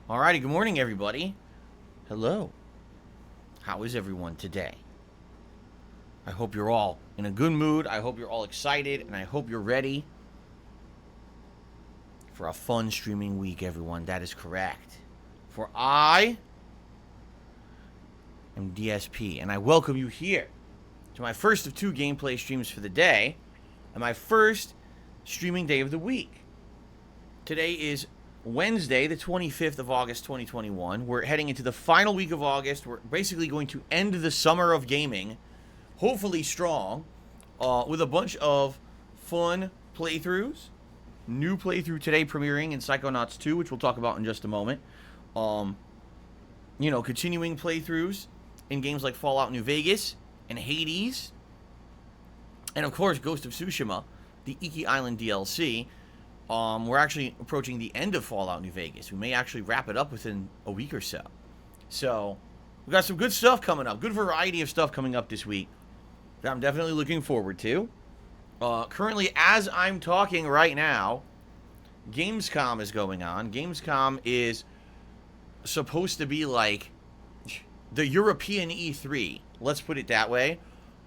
Alrighty, good morning, everybody. Hello. How is everyone today? I hope you're all in a good mood. I hope you're all excited, and I hope you're ready for a fun streaming week, everyone. That is correct. For I am DSP, and I welcome you here to my first of two gameplay streams for the day, and my first streaming day of the week. Today is Wednesday, the 25th of August, 2021. We're heading into the final week of August. We're basically going to end the summer of gaming, hopefully strong, with a bunch of fun playthroughs. New playthrough today premiering in Psychonauts 2, which we'll talk about in just a moment. Continuing playthroughs in games like Fallout New Vegas and Hades. And, of course, Ghost of Tsushima, the Iki Island DLC. We're actually approaching the end of Fallout New Vegas. We may actually wrap it up within a week or so. So, we've got some good stuff coming up. Good variety of stuff coming up this week that I'm definitely looking forward to. Currently, as I'm talking right now, Gamescom is going on. Gamescom is supposed to be like the European E3. Let's put it that way.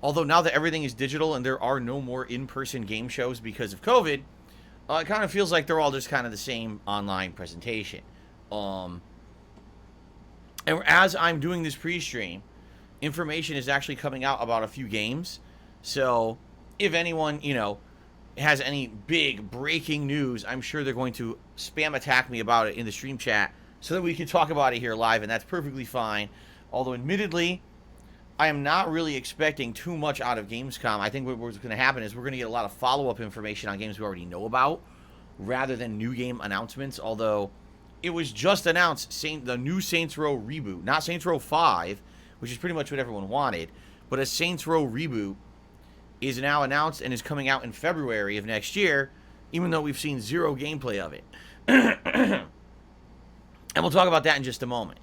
Although now that everything is digital and there are no more in-person game shows because of COVID, it kind of feels like they're all just kind of the same online presentation. And as I'm doing this pre-stream, information is actually coming out about a few games. So if anyone, has any big breaking news, I'm sure they're going to spam attack me about it in the stream chat so that we can talk about it here live, and that's perfectly fine. Although, admittedly, I am not really expecting too much out of Gamescom. I think what's going to happen is we're going to get a lot of follow-up information on games we already know about rather than new game announcements, although it was just announced the new Saints Row reboot. Not Saints Row 5, which is pretty much what everyone wanted, but a Saints Row reboot is now announced and is coming out in February of next year, even though we've seen zero gameplay of it. And we'll talk about that in just a moment.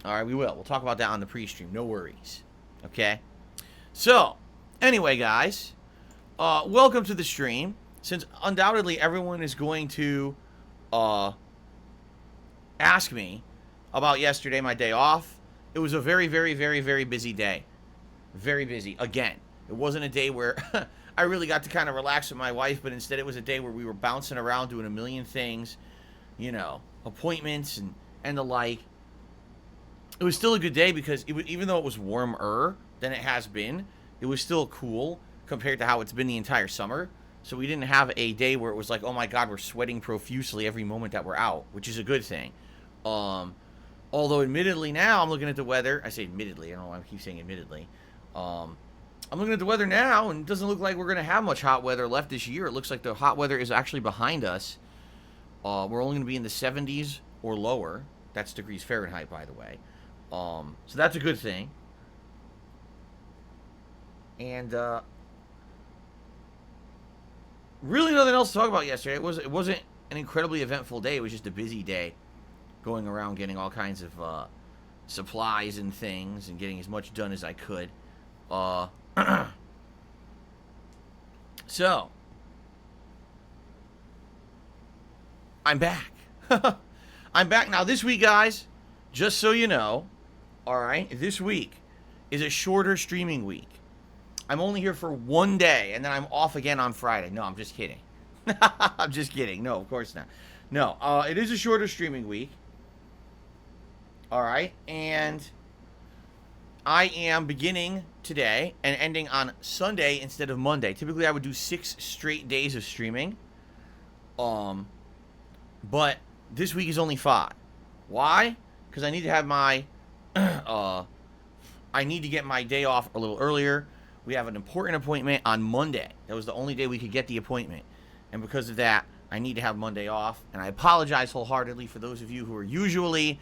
All right, we will. We'll talk about that on the pre-stream. No worries. Okay? So, anyway, guys, welcome to the stream. Since undoubtedly everyone is going to ask me about yesterday, my day off, it was a very, very, very, very busy day. Very busy. Again, it wasn't a day where I really got to kind of relax with my wife, but instead it was a day where we were bouncing around doing a million things, appointments and the like. It was still a good day because even though it was warmer than it has been, it was still cool compared to how it's been the entire summer. So we didn't have a day where it was like, oh my God, we're sweating profusely every moment that we're out, which is a good thing. Although admittedly now I'm looking at the weather. I say admittedly, I don't know why I keep saying admittedly. I'm looking at the weather now, and it doesn't look like we're going to have much hot weather left this year. It looks like the hot weather is actually behind us. We're only going to be in the 70s or lower. That's degrees Fahrenheit, by the way. So that's a good thing. And really nothing else to talk about yesterday. It wasn't an incredibly eventful day. It was just a busy day, going around getting all kinds of supplies and things and getting as much done as I could. So I'm back. I'm back now. This week, guys, just so you know, all right, this week is a shorter streaming week. I'm only here for one day, and then I'm off again on Friday. No, I'm just kidding. I'm just kidding. No, of course not. No, it is a shorter streaming week. All right, and I am beginning today and ending on Sunday instead of Monday. Typically, I would do 6 straight days of streaming. But this week is only 5. Why? Because I need to have my, I need to get my day off a little earlier. We have an important appointment on Monday. That was the only day we could get the appointment. And because of that, I need to have Monday off. And I apologize wholeheartedly for those of you who are usually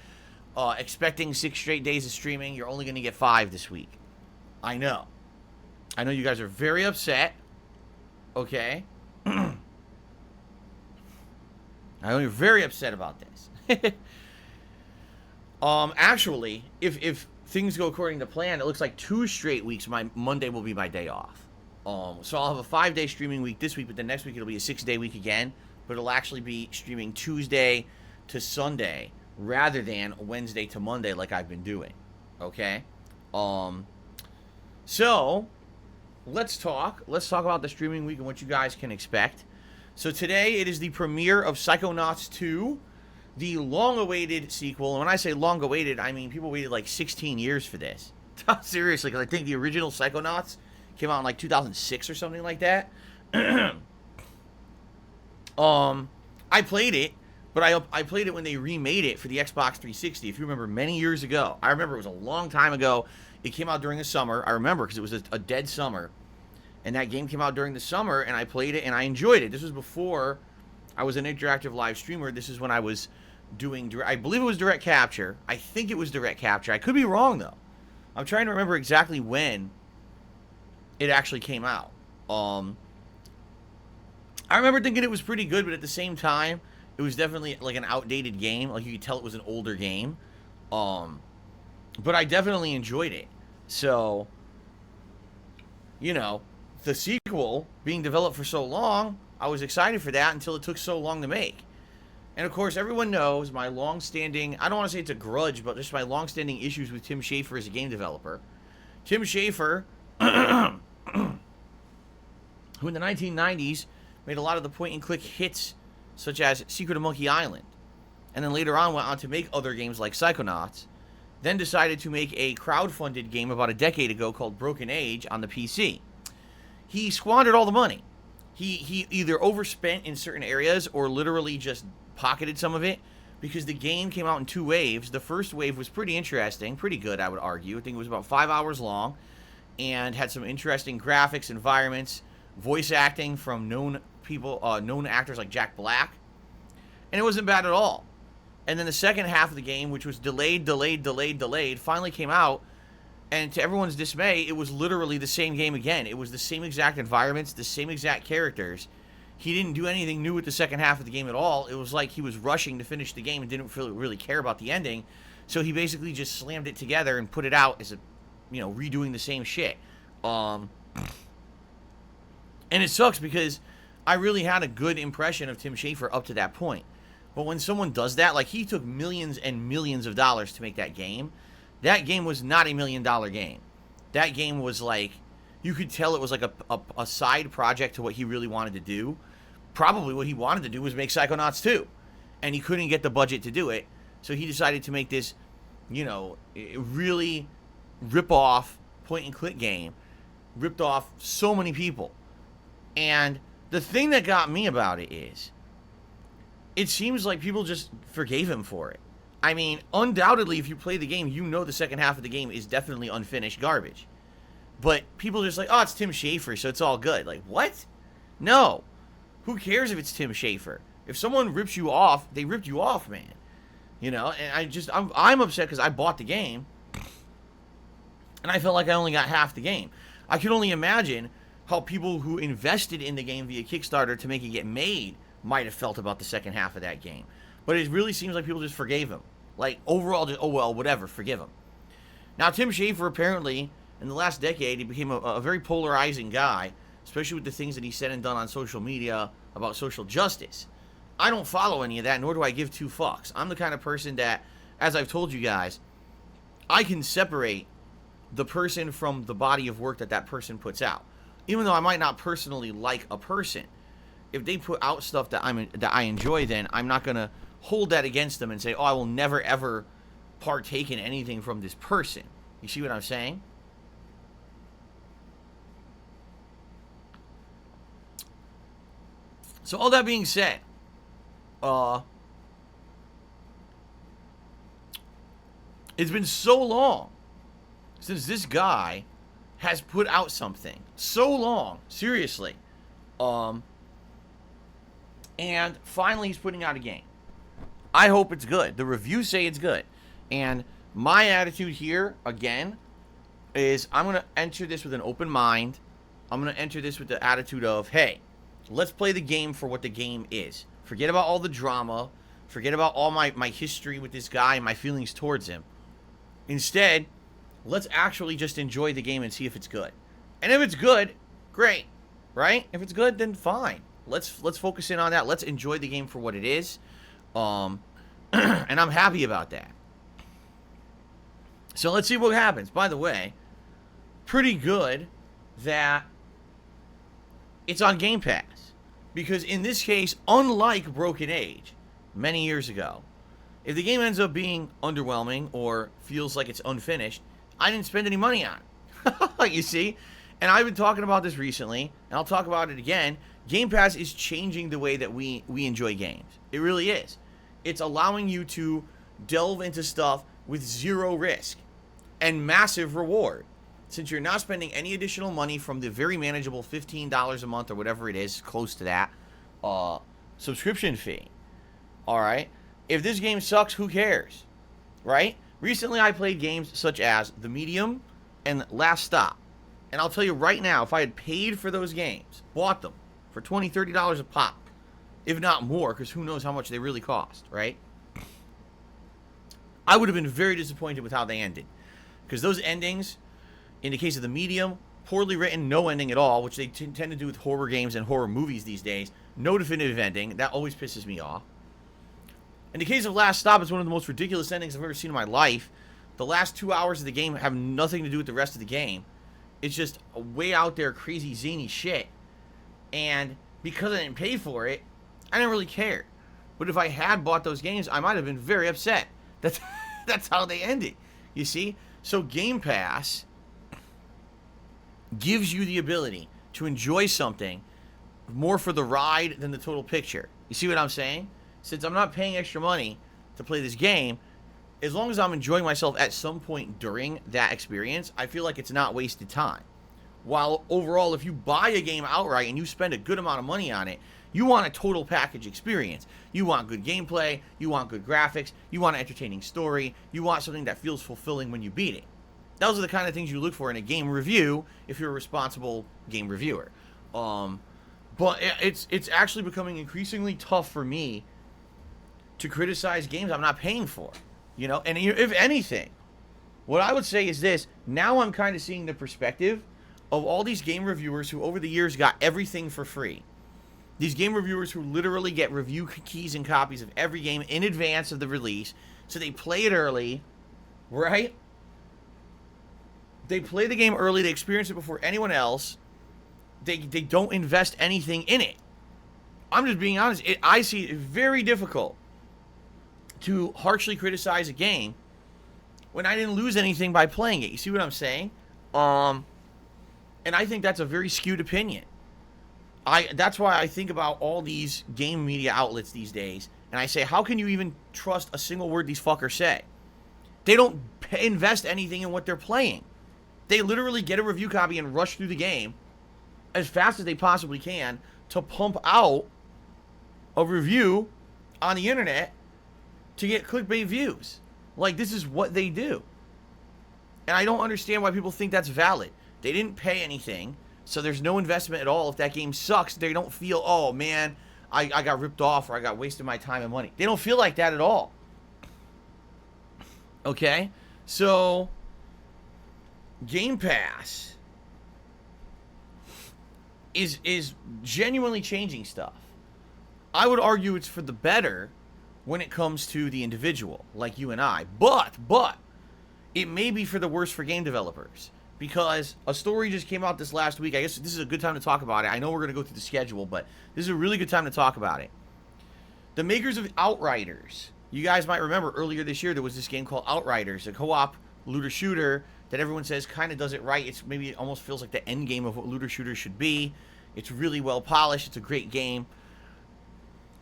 expecting 6 straight days of streaming. You're only going to get 5 this week. I know. I know you guys are very upset. Okay? I know you're very upset about this. Actually, if things go according to plan, it looks like 2 straight weeks, my Monday will be my day off. So I'll have a 5-day streaming week this week, but then next week it'll be a 6-day week again. But it'll actually be streaming Tuesday to Sunday rather than Wednesday to Monday like I've been doing. Okay? So let's talk about the streaming week and what you guys can expect. So today it is the premiere of Psychonauts 2, the long-awaited sequel. And when I say long-awaited, I mean people waited like 16 years for this. Seriously, because I think the original Psychonauts came out in like 2006 or something like that. I played it, but I played it when they remade it for the Xbox 360. If you remember, many years ago. I remember it was a long time ago. It came out during the summer. I remember because it was a dead summer. And that game came out during the summer, and I played it, and I enjoyed it. This was before I was an interactive live streamer. This is when I was doing, I believe it was direct capture. I think it was direct capture. I could be wrong, though. I'm trying to remember exactly when it actually came out. I remember thinking it was pretty good, but at the same time, it was definitely like an outdated game. Like, you could tell it was an older game. But I definitely enjoyed it. So, you know, the sequel being developed for so long, I was excited for that until it took so long to make. And of course, everyone knows my long-standing, I don't want to say it's a grudge, but just my long-standing issues with Tim Schafer as a game developer. Tim Schafer, who in the 1990s made a lot of the point-and-click hits, such as Secret of Monkey Island, and then later on went on to make other games like Psychonauts, then decided to make a crowd-funded game about a decade ago called Broken Age on the PC. He squandered all the money. He either overspent in certain areas or literally just pocketed some of it, because the game came out in 2 waves. The first wave was pretty interesting, pretty good, I would argue. I think it was about 5 hours long and had some interesting graphics, environments, voice acting from known people, known actors like Jack Black, and it wasn't bad at all. And then the second half of the game, which was delayed, finally came out, and to everyone's dismay, it was literally the same game again. It was the same exact environments, the same exact characters. He didn't do anything new with the second half of the game at all. It was like he was rushing to finish the game and didn't really care about the ending. So he basically just slammed it together and put it out as a, redoing the same shit. And it sucks because I really had a good impression of Tim Schafer up to that point. But when someone does that, like, he took millions and millions of dollars to make that game. That game was not a $1 million game. That game was like, you could tell it was like a side project to what he really wanted to do. Probably what he wanted to do was make Psychonauts 2. And he couldn't get the budget to do it. So he decided to make this, really rip-off point-and-click game. Ripped off so many people. And the thing that got me about it is, it seems like people just forgave him for it. I mean, undoubtedly, if you play the game, you know the second half of the game is definitely unfinished garbage. But people are just like, oh, it's Tim Schafer, so it's all good. Like, what? No. Who cares if it's Tim Schafer? If someone rips you off, they ripped you off, man. And I'm upset because I bought the game, and I felt like I only got half the game. I can only imagine how people who invested in the game via Kickstarter to make it get made might have felt about the second half of that game. But it really seems like people just forgave him. Like, overall, just, oh, well, whatever, forgive him. Now, Tim Schafer, apparently, in the last decade, he became a very polarizing guy, especially with the things that he said and done on social media about social justice. I don't follow any of that, nor do I give 2 fucks. I'm the kind of person that, as I've told you guys, I can separate the person from the body of work that person puts out. Even though I might not personally like a person, if they put out stuff that I enjoy, then I'm not going to hold that against them and say, oh, I will never, ever partake in anything from this person. You see what I'm saying? So all that being said, it's been so long since this guy has put out something. So long, seriously. And finally he's putting out a game. I hope it's good. The reviews say it's good. And my attitude here, again, is I'm going to enter this with an open mind. I'm going to enter this with the attitude of, hey, let's play the game for what the game is. Forget about all the drama. Forget about all my history with this guy and my feelings towards him. Instead, let's actually just enjoy the game and see if it's good. And if it's good, great. Right? If it's good, then fine. Let's focus in on that. Let's enjoy the game for what it is. And I'm happy about that. So let's see what happens. By the way, pretty good that it's on Game Pass. Because in this case, unlike Broken Age, many years ago, if the game ends up being underwhelming or feels like it's unfinished, I didn't spend any money on it. You see? And I've been talking about this recently, and I'll talk about it again. Game Pass is changing the way that we enjoy games. It really is. It's allowing you to delve into stuff with zero risk and massive reward. Since you're not spending any additional money from the very manageable $15 a month or whatever it is, close to that, subscription fee. All right? If this game sucks, who cares? Right? Recently, I played games such as The Medium and Last Stop. And I'll tell you right now, if I had paid for those games, bought them for $20, $30 a pop, if not more, because who knows how much they really cost, right? I would have been very disappointed with how they ended. Because those endings, in the case of The Medium, poorly written, no ending at all, which they tend to do with horror games and horror movies these days. No definitive ending. That always pisses me off. In the case of Last Stop, it's one of the most ridiculous endings I've ever seen in my life. The last 2 hours of the game have nothing to do with the rest of the game. It's just a way out there crazy zany shit. And because I didn't pay for it, I didn't really care. But if I had bought those games, I might have been very upset. That's how they ended. You see? So Game Pass gives you the ability to enjoy something more for the ride than the total picture. You see what I'm saying? Since I'm not paying extra money to play this game, as long as I'm enjoying myself at some point during that experience, I feel like it's not wasted time. While overall, if you buy a game outright and you spend a good amount of money on it, you want a total package experience. You want good gameplay, you want good graphics, you want an entertaining story, you want something that feels fulfilling when you beat it. Those are the kind of things you look for in a game review if you're a responsible game reviewer. But it's actually becoming increasingly tough for me to criticize games I'm not paying for. You know, and if anything, what I would say is this. Now I'm kind of seeing the perspective of all these game reviewers who over the years got everything for free. These game reviewers who literally get review keys and copies of every game in advance of the release. So they play it early, right? They play the game early. They experience it before anyone else. They don't invest anything in it. I'm just being honest. I see it very difficult to harshly criticize a game when I didn't lose anything by playing it. You see what I'm saying? And I think that's a very skewed opinion. That's why I think about all these game media outlets these days, and I say, how can you even trust a single word these fuckers say? They don't invest anything in what they're playing. They literally get a review copy and rush through the game as fast as they possibly can to pump out a review on the internet to get clickbait views. Like, this is what they do. And I don't understand why people think that's valid. They didn't pay anything, so there's no investment at all. If that game sucks, they don't feel, oh man, I got ripped off or I got wasted my time and money. They don't feel like that at all. Okay? So, Game Pass is genuinely changing stuff. I would argue it's for the better when it comes to the individual, like you and I. But, it may be for the worse for game developers. Because a story just came out this last week. I guess this is a good time to talk about it. I know we're going to go through the schedule, but this is a really good time to talk about it. The makers of Outriders. You guys might remember earlier this year there was this game called Outriders, a co-op looter shooter that everyone says kind of does it right. It's maybe it almost feels like the end game of what looter shooters should be. It's really well polished. It's a great game.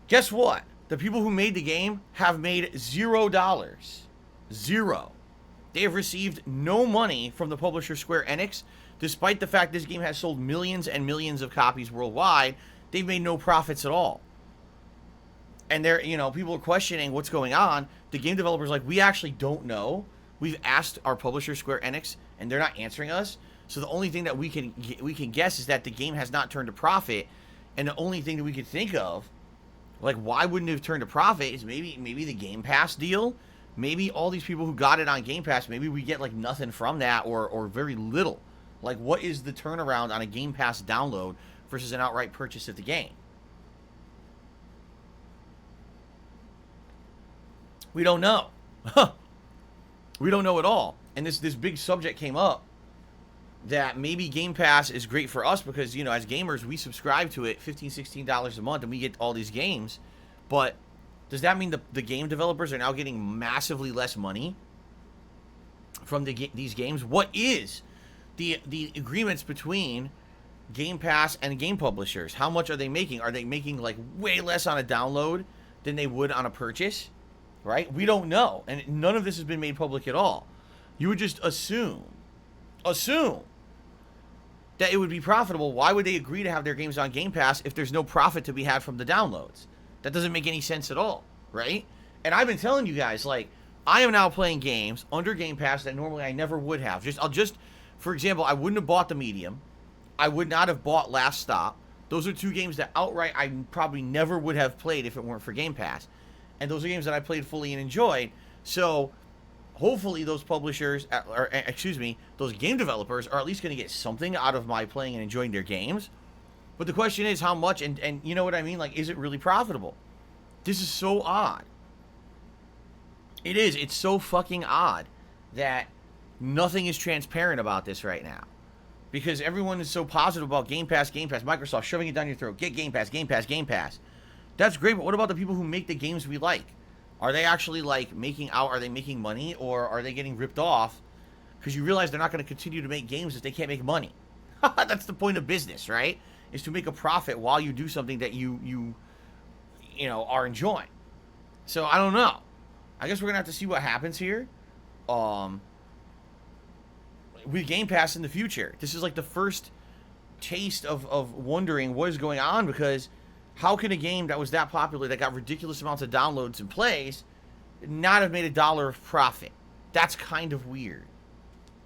Guess what? The people who made the game have made $0. Zero. They have received no money from the publisher Square Enix. Despite the fact this game has sold millions and millions of copies worldwide, they've made no profits at all. And they're, people are questioning what's going on. The game developers are like, we actually don't know. We've asked our publisher Square Enix, and they're not answering us. So the only thing that we can guess is that the game has not turned a profit. And the only thing that we could think of, like, why wouldn't it have turned a profit, is maybe the Game Pass deal. Maybe all these people who got it on Game Pass, maybe we get, like, nothing from that or very little. Like, what is the turnaround on a Game Pass download versus an outright purchase of the game? We don't know. We don't know at all. And this big subject came up that maybe Game Pass is great for us because, you know, as gamers, we subscribe to it $15, $16 a month and we get all these games. But does that mean the game developers are now getting massively less money from these games? What is the agreements between Game Pass and game publishers? How much are they making? Are they making like way less on a download than they would on a purchase? Right? We don't know. And none of this has been made public at all. You would just assume that it would be profitable. Why would they agree to have their games on Game Pass if there's no profit to be had from the downloads? That doesn't make any sense at all, right? And I've been telling you guys, like, I am now playing games under Game Pass that normally I never would have. For example, I wouldn't have bought The Medium. I would not have bought Last Stop. Those are two games that outright I probably never would have played if it weren't for Game Pass. And those are games that I played fully and enjoyed. So hopefully those publishers, those game developers are at least going to get something out of my playing and enjoying their games. But the question is how much, and you know what I mean? Like, is it really profitable? This is so odd. It is. It's so fucking odd that nothing is transparent about this right now. Because everyone is so positive about Game Pass, Microsoft shoving it down your throat. Get Game Pass, Game Pass, Game Pass. That's great, but what about the people who make the games we like? Are they actually, like, are they making money, or are they getting ripped off? Because you realize they're not going to continue to make games if they can't make money. That's the point of business, right? Is to make a profit while you do something that you are enjoying. So, I don't know. I guess we're going to have to see what happens here. With Game Pass in the future. This is like the first taste of wondering what is going on, because how can a game that was that popular, that got ridiculous amounts of downloads and plays, not have made $1 of profit? That's kind of weird.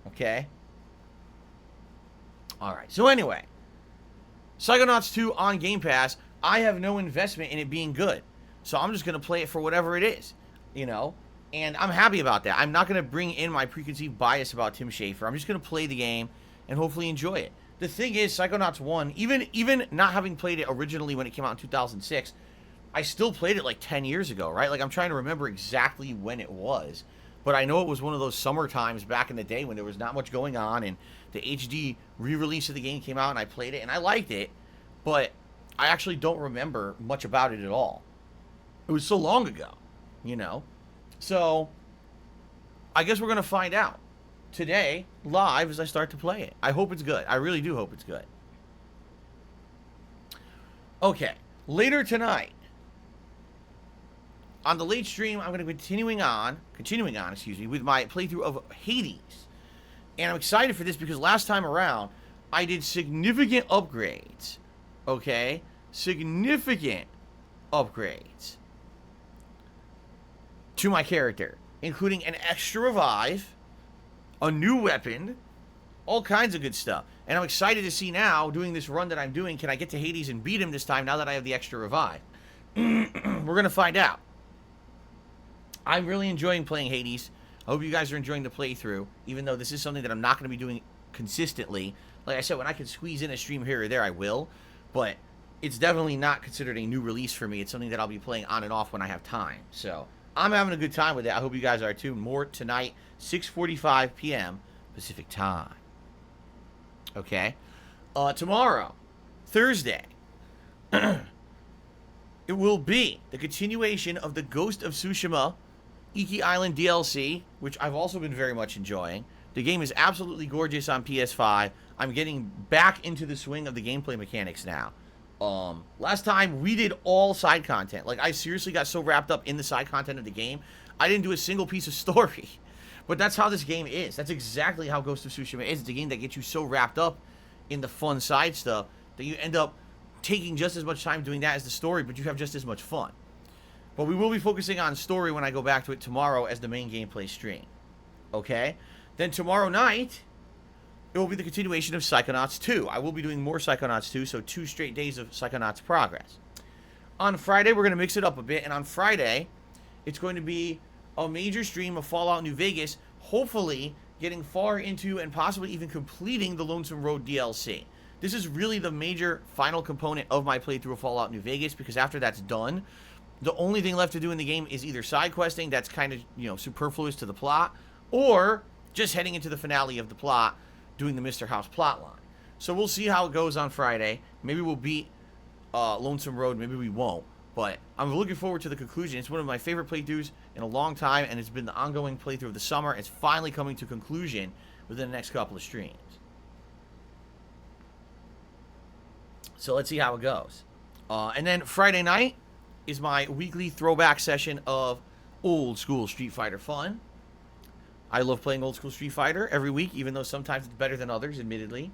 Okay? Alright, so anyway. Psychonauts 2 on Game Pass. I have no investment in it being good. So I'm just going to play it for whatever it is. You know? And I'm happy about that. I'm not going to bring in my preconceived bias about Tim Schafer. I'm just going to play the game and hopefully enjoy it. The thing is, Psychonauts 1, even not having played it originally when it came out in 2006, I still played it like 10 years ago, right? Like, I'm trying to remember exactly when it was. But I know it was one of those summer times back in the day when there was not much going on, and the HD re-release of the game came out, and I played it, and I liked it. But I actually don't remember much about it at all. It was so long ago, you know? So, I guess we're going to find out today, live, as I start to play it. I hope it's good. I really do hope it's good. Okay, later tonight, on the late stream, I'm going to be continuing on, with my playthrough of Hades. And I'm excited for this because last time around, I did significant upgrades. Okay? Significant upgrades to my character, including an extra revive, a new weapon, all kinds of good stuff. And I'm excited to see now, doing this run that I'm doing, can I get to Hades and beat him this time now that I have the extra revive? We're going to find out. I'm really enjoying playing Hades. I hope you guys are enjoying the playthrough, even though this is something that I'm not going to be doing consistently. Like I said, when I can squeeze in a stream here or there, I will. But it's definitely not considered a new release for me. It's something that I'll be playing on and off when I have time. So I'm having a good time with it. I hope you guys are too. More tonight, 6:45 p.m. Pacific time. Okay? Tomorrow, Thursday, it will be the continuation of the Ghost of Tsushima Iki Island DLC, which I've also been very much enjoying. The game is absolutely gorgeous on PS5. I'm getting back into the swing of the gameplay mechanics now. Last time we did all side content. Like, I seriously got so wrapped up in the side content of the game, I didn't do a single piece of story. But that's how this game is. That's exactly how Ghost of Tsushima is. It's a game that gets you so wrapped up in the fun side stuff that you end up taking just as much time doing that as the story, but you have just as much fun. But we will be focusing on story when I go back to it tomorrow as the main gameplay stream. Okay? Then tomorrow night, it will be the continuation of Psychonauts 2. I will be doing more Psychonauts 2, so 2 straight days of Psychonauts progress. On Friday, we're going to mix it up a bit, and on Friday, it's going to be a major stream of Fallout New Vegas, hopefully getting far into and possibly even completing the Lonesome Road DLC. This is really the major final component of my playthrough of Fallout New Vegas, because after that's done, The only thing left to do in the game is either side questing that's kind of, superfluous to the plot, or just heading into the finale of the plot, doing the Mr. House plot line. So we'll see how it goes on Friday. Maybe we'll beat Lonesome Road, maybe we won't. But I'm looking forward to the conclusion. It's one of my favorite playthroughs in a long time, and it's been the ongoing playthrough of the summer. It's finally coming to conclusion within the next couple of streams. So let's see how it goes. And then Friday night is my weekly throwback session of old school Street Fighter fun. I love playing old school Street Fighter every week, even though sometimes it's better than others, admittedly.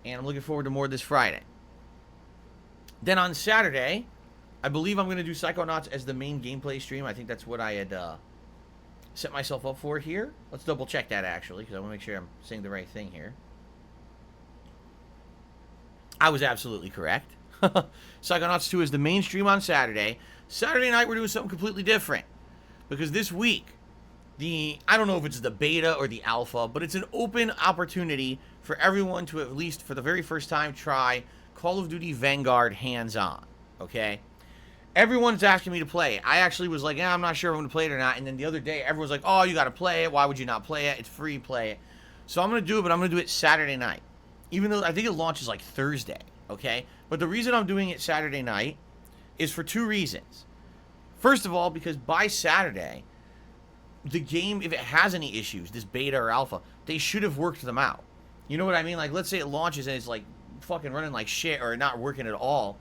And I'm looking forward to more this Friday. Then on Saturday, I believe I'm going to do Psychonauts as the main gameplay stream. I think that's what I had set myself up for here. Let's double check that, actually, because I want to make sure I'm saying the right thing here. I was absolutely correct. Psychonauts 2 is the main stream on Saturday. Saturday night, we're doing something completely different. Because this week, I don't know if it's the beta or the alpha, but it's an open opportunity for everyone to, at least for the very first time, try Call of Duty Vanguard hands-on. Okay? Everyone's asking me to play it. I actually was like, I'm not sure if I'm going to play it or not. And then the other day, everyone's like, oh, you got to play it. Why would you not play it? It's free, play it. So I'm going to do it, but I'm going to do it Saturday night. Even though I think it launches like Thursday, okay? But the reason I'm doing it Saturday night is for two reasons. First of all, because by Saturday, the game, if it has any issues, this beta or alpha, they should have worked them out. You know what I mean? Like, let's say it launches and it's like fucking running like shit or not working at all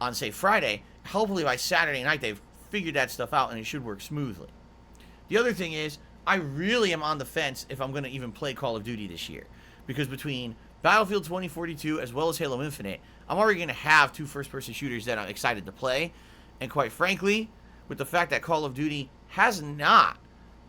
on, say, Friday. Hopefully by Saturday night, they've figured that stuff out and it should work smoothly. The other thing is, I really am on the fence if I'm going to even play Call of Duty this year. Because between Battlefield 2042 as well as Halo Infinite, I'm already going to have two first-person shooters that I'm excited to play. And quite frankly, with the fact that Call of Duty has not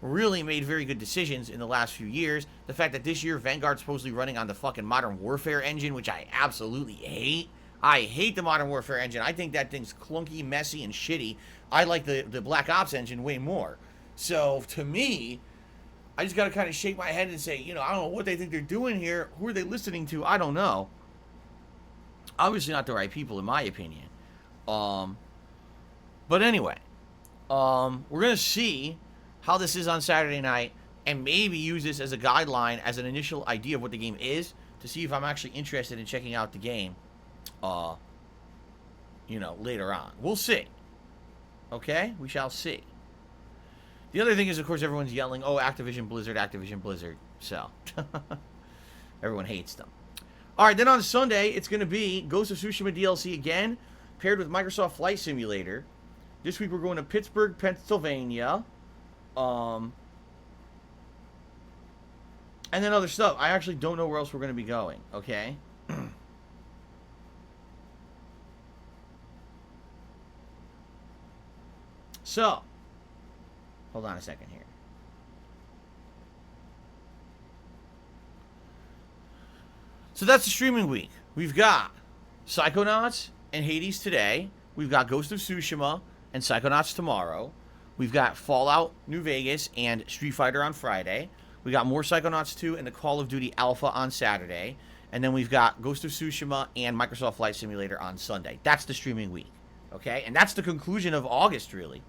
really made very good decisions in the last few years, the fact that this year Vanguard's supposedly running on the fucking Modern Warfare engine, which I absolutely hate. I hate the Modern Warfare engine. I think that thing's clunky, messy, and shitty. I like the Black Ops engine way more. So, to me, I just got to kind of shake my head and say, I don't know what they think they're doing here. Who are they listening to? I don't know. Obviously not the right people, in my opinion. But anyway, we're going to see how this is on Saturday night and maybe use this as a guideline, as an initial idea of what the game is, to see if I'm actually interested in checking out the game, later on. We'll see. Okay? We shall see. The other thing is, of course, everyone's yelling, oh, Activision Blizzard, Activision Blizzard. So, everyone hates them. All right, then on Sunday, it's going to be Ghost of Tsushima DLC again, paired with Microsoft Flight Simulator. This week, we're going to Pittsburgh, Pennsylvania. And then other stuff. I actually don't know where else we're going to be going, okay? So, hold on a second here. So that's the streaming week. We've got Psychonauts and Hades today. We've got Ghost of Tsushima and Psychonauts tomorrow. We've got Fallout New Vegas and Street Fighter on Friday. We got more Psychonauts 2 and the Call of Duty Alpha on Saturday. And then we've got Ghost of Tsushima and Microsoft Flight Simulator on Sunday. That's the streaming week. Okay? And that's the conclusion of August, really.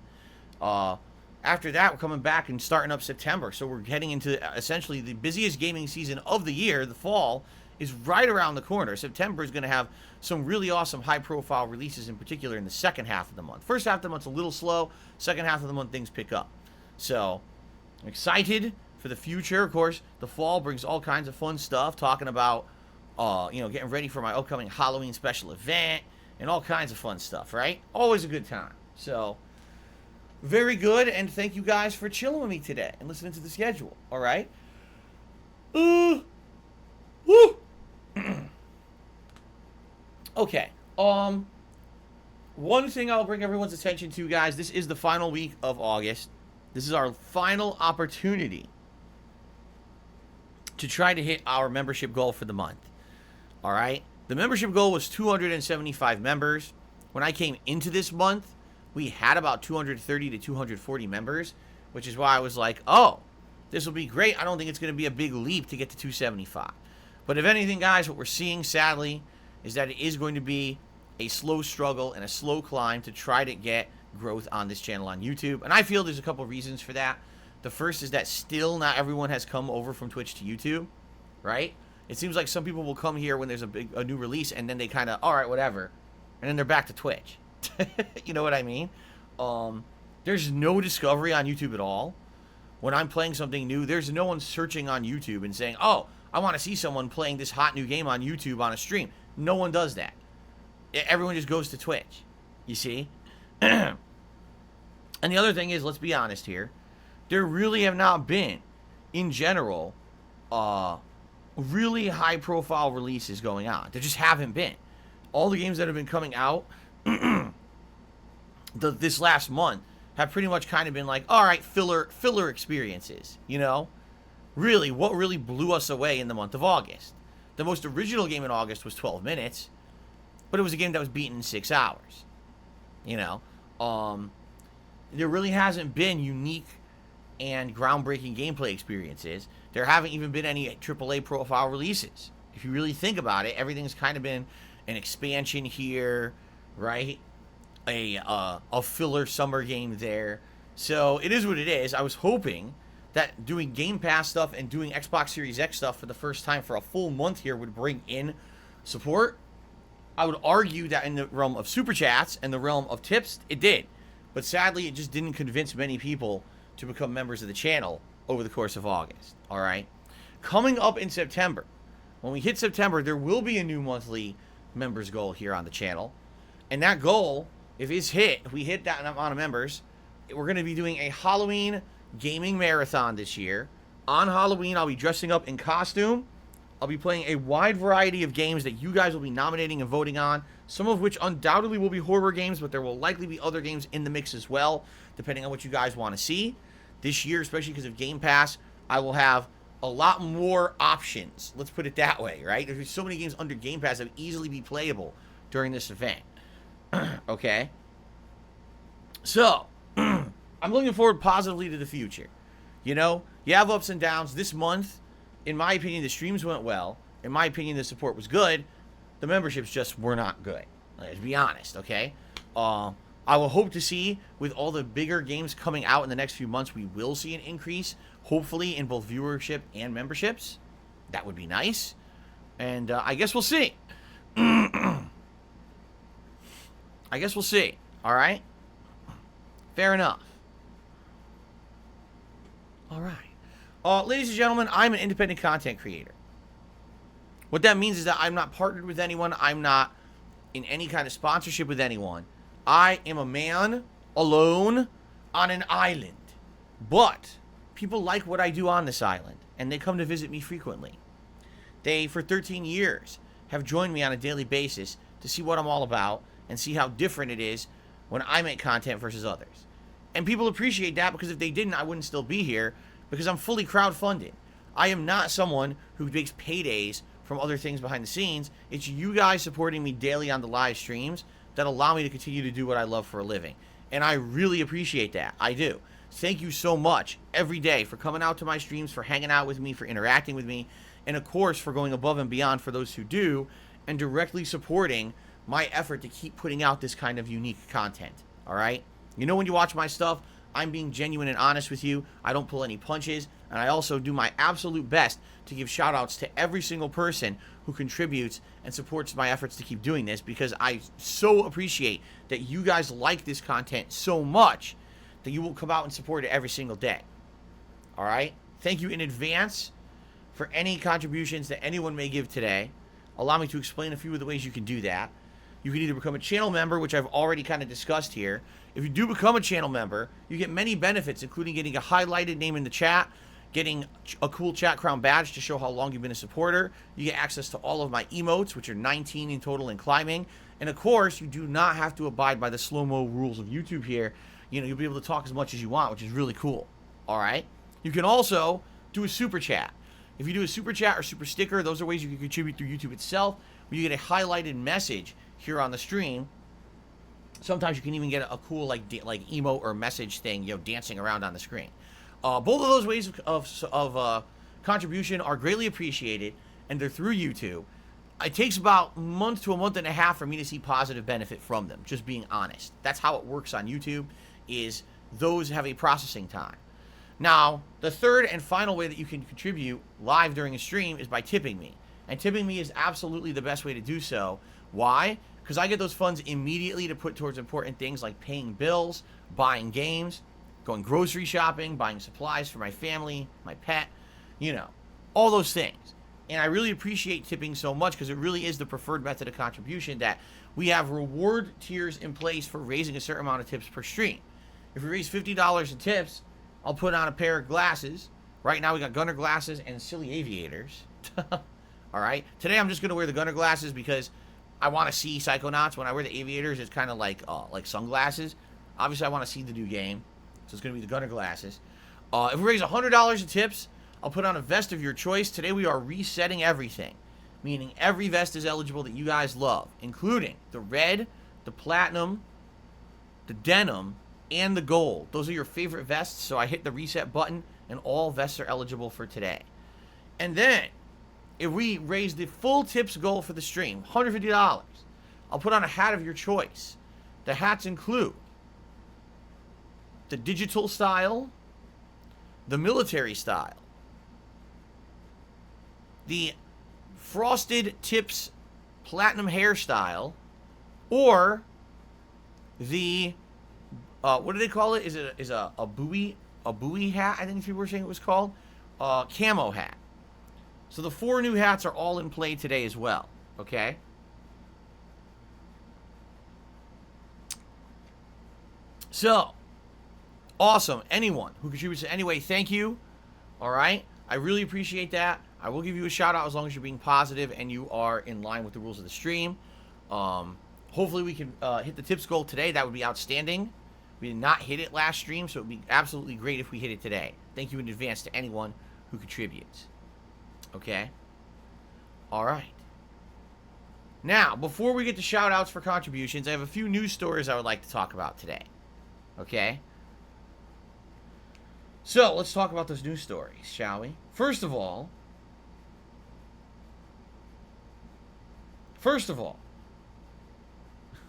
After that, we're coming back and starting up September. So we're heading into essentially the busiest gaming season of the year. The fall is right around the corner. September is going to have some really awesome high-profile releases, in particular in the second half of the month. First half of the month's a little slow. Second half of the month, things pick up. So I'm excited for the future. Of course, the fall brings all kinds of fun stuff. Talking about, getting ready for my upcoming Halloween special event and all kinds of fun stuff, right? Always a good time. So, very good, and thank you guys for chilling with me today and listening to the schedule, all right? Woo! Okay, one thing I'll bring everyone's attention to, guys, this is the final week of August. This is our final opportunity to try to hit our membership goal for the month, all right? The membership goal was 275 members. When I came into this month, we had about 230 to 240 members, which is why I was like, oh, this will be great. I don't think it's going to be a big leap to get to 275. But if anything, guys, what we're seeing, sadly, is that it is going to be a slow struggle and a slow climb to try to get growth on this channel on YouTube. And I feel there's a couple reasons for that. The first is that still not everyone has come over from Twitch to YouTube, right? It seems like some people will come here when there's a new release, and then they kind of, all right, whatever, and then they're back to Twitch. You know what I mean? There's no discovery on YouTube at all. When I'm playing something new, there's no one searching on YouTube and saying, oh, I want to see someone playing this hot new game on YouTube on a stream. No one does that. Everyone just goes to Twitch, you see? And the other thing is, let's be honest here, there really have not been, in general, really high-profile releases going on. There just haven't been. All the games that have been coming out this last month have pretty much kind of been like, all right, filler experiences, you know? Really, what really blew us away in the month of August? The most original game in August was 12 minutes, but it was a game that was beaten in 6 hours, you know? There really hasn't been unique and groundbreaking gameplay experiences. There haven't even been any AAA profile releases. If you really think about it, everything's kind of been an expansion here, right? A filler summer game there. So it is what it is. I was hoping that doing Game Pass stuff and doing Xbox Series X stuff for the first time for a full month here would bring in support. I would argue that in the realm of Super Chats and the realm of tips, it did. But sadly, it just didn't convince many people to become members of the channel over the course of August. All right? Coming up in September, when we hit September, there will be a new monthly members goal here on the channel. And that goal, if it's hit, if we hit that amount of members, we're going to be doing a Halloween gaming marathon this year. On Halloween, I'll be dressing up in costume. I'll be playing a wide variety of games that you guys will be nominating and voting on, some of which undoubtedly will be horror games, but there will likely be other games in the mix as well, depending on what you guys want to see. This year, especially because of Game Pass, I will have a lot more options. Let's put it that way, right? There's so many games under Game Pass that would easily be playable during this event. Okay? So, I'm looking forward positively to the future. You know, you have ups and downs. This month, in my opinion, the streams went well. In my opinion, the support was good. The memberships just were not good. Let's be honest, okay? I will hope to see, with all the bigger games coming out in the next few months, we will see an increase, hopefully, in both viewership and memberships. That would be nice. And I guess we'll see. I guess we'll see. All right? Fair enough. All right. Ladies and gentlemen, I'm an independent content creator. What that means is that I'm not partnered with anyone. I'm not in any kind of sponsorship with anyone. I am a man alone on an island. But people like what I do on this island, and they come to visit me frequently. They, for 13 years, have joined me on a daily basis to see what I'm all about and see how different it is when I make content versus others. And people appreciate that, because if they didn't, I wouldn't still be here, because I'm fully crowdfunded. I am not someone who makes paydays from other things behind the scenes. It's you guys supporting me daily on the live streams that allow me to continue to do what I love for a living. And I really appreciate that. I do. Thank you so much every day for coming out to my streams, for hanging out with me, for interacting with me, and of course for going above and beyond for those who do, and directly supporting my effort to keep putting out this kind of unique content. All right? You know, when you watch my stuff, I'm being genuine and honest with you. I don't pull any punches, and I also do my absolute best to give shout-outs to every single person who contributes and supports my efforts to keep doing this, because I so appreciate that you guys like this content so much that you will come out and support it every single day. All right? Thank you in advance for any contributions that anyone may give today. Allow me to explain a few of the ways you can do that. You can either become a channel member, which I've already kind of discussed here. If you do become a channel member, you get many benefits, including getting a highlighted name in the chat, getting a cool chat crown badge to show how long you've been a supporter. You get access to all of my emotes, which are 19 in total and climbing. And of course, you do not have to abide by the slow-mo rules of YouTube here. You know, you'll be able to talk as much as you want, which is really cool. All right? You can also do a super chat. If you do a super chat or super sticker, those are ways you can contribute through YouTube itself, where you get a highlighted message here on the stream. Sometimes you can even get a cool like emote or message thing, you know, dancing around on the screen. Both of those ways of contribution are greatly appreciated, and they're through YouTube. it takes about a month to a month and a half for me to see positive benefit from them, just being honest. That's how it works on YouTube, is those have a processing time. Now, the third and final way that you can contribute live during a stream is by tipping me. And tipping me is absolutely the best way to do so. Why? Because I get those funds immediately to put towards important things like paying bills, buying games, going grocery shopping, buying supplies for my family, my pet, you know, all those things. And I really appreciate tipping so much because it really is the preferred method of contribution, that we have reward tiers in place for raising a certain amount of tips per stream. If we raise $50 in tips, I'll put on a pair of glasses. Right now we got gunner glasses and silly aviators. All right. Today I'm just going to wear the gunner glasses because I want to see Psychonauts. When I wear the aviators, it's kind of like sunglasses. Obviously, I want to see the new game. So it's going to be the gunner glasses. If we raise $100 in tips, I'll put on a vest of your choice. Today we are resetting everything, meaning every vest is eligible that you guys love, including the red, the platinum, the denim, and the gold. Those are your favorite vests, so I hit the reset button, and all vests are eligible for today. And then, if we raise the full tips goal for the stream, $150, I'll put on a hat of your choice. The hats include the digital style, the military style, the frosted tips platinum hairstyle, or the what do they call it? Is a buoy hat? I think people were saying it was called camo hat. So the 4 new hats are all in play today as well. Okay. So awesome. Anyone who contributes in any way, thank you. All right. I really appreciate that. I will give you a shout out as long as you're being positive and you are in line with the rules of the stream. Hopefully we can hit the tips goal today. That would be outstanding. We did not hit it last stream, so it would be absolutely great if we hit it today. Thank you in advance to anyone who contributes. Okay? All right. Now, before we get to shout-outs for contributions, I have a few news stories I would like to talk about today. Okay? So, let's talk about those news stories, shall we? First of all,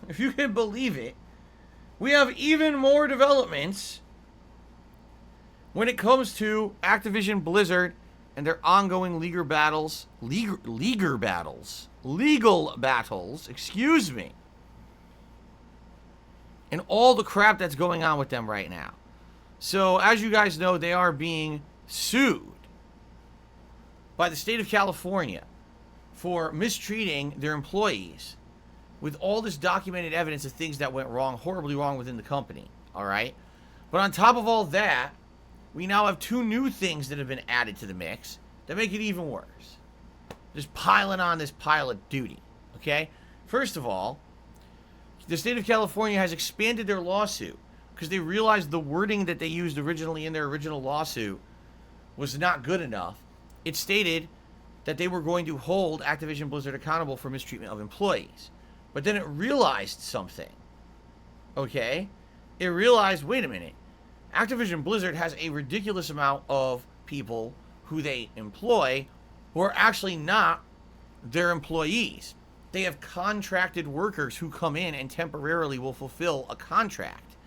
if you can believe it, we have even more developments when it comes to Activision Blizzard and their ongoing legal battles, excuse me, and all the crap that's going on with them right now. So, as you guys know, they are being sued by the state of California for mistreating their employees with all this documented evidence of things that went wrong, horribly wrong within the company, all right? But on top of all that, we now have 2 new things that have been added to the mix that make it even worse. Just piling on this pile of duty, okay? First of all, the state of California has expanded their lawsuit because they realized the wording that they used originally in their original lawsuit was not good enough. It stated that they were going to hold Activision Blizzard accountable for mistreatment of employees. But then it realized something, okay? It realized, wait a minute, Activision Blizzard has a ridiculous amount of people who they employ who are actually not their employees. They have contracted workers who come in and temporarily will fulfill a contract.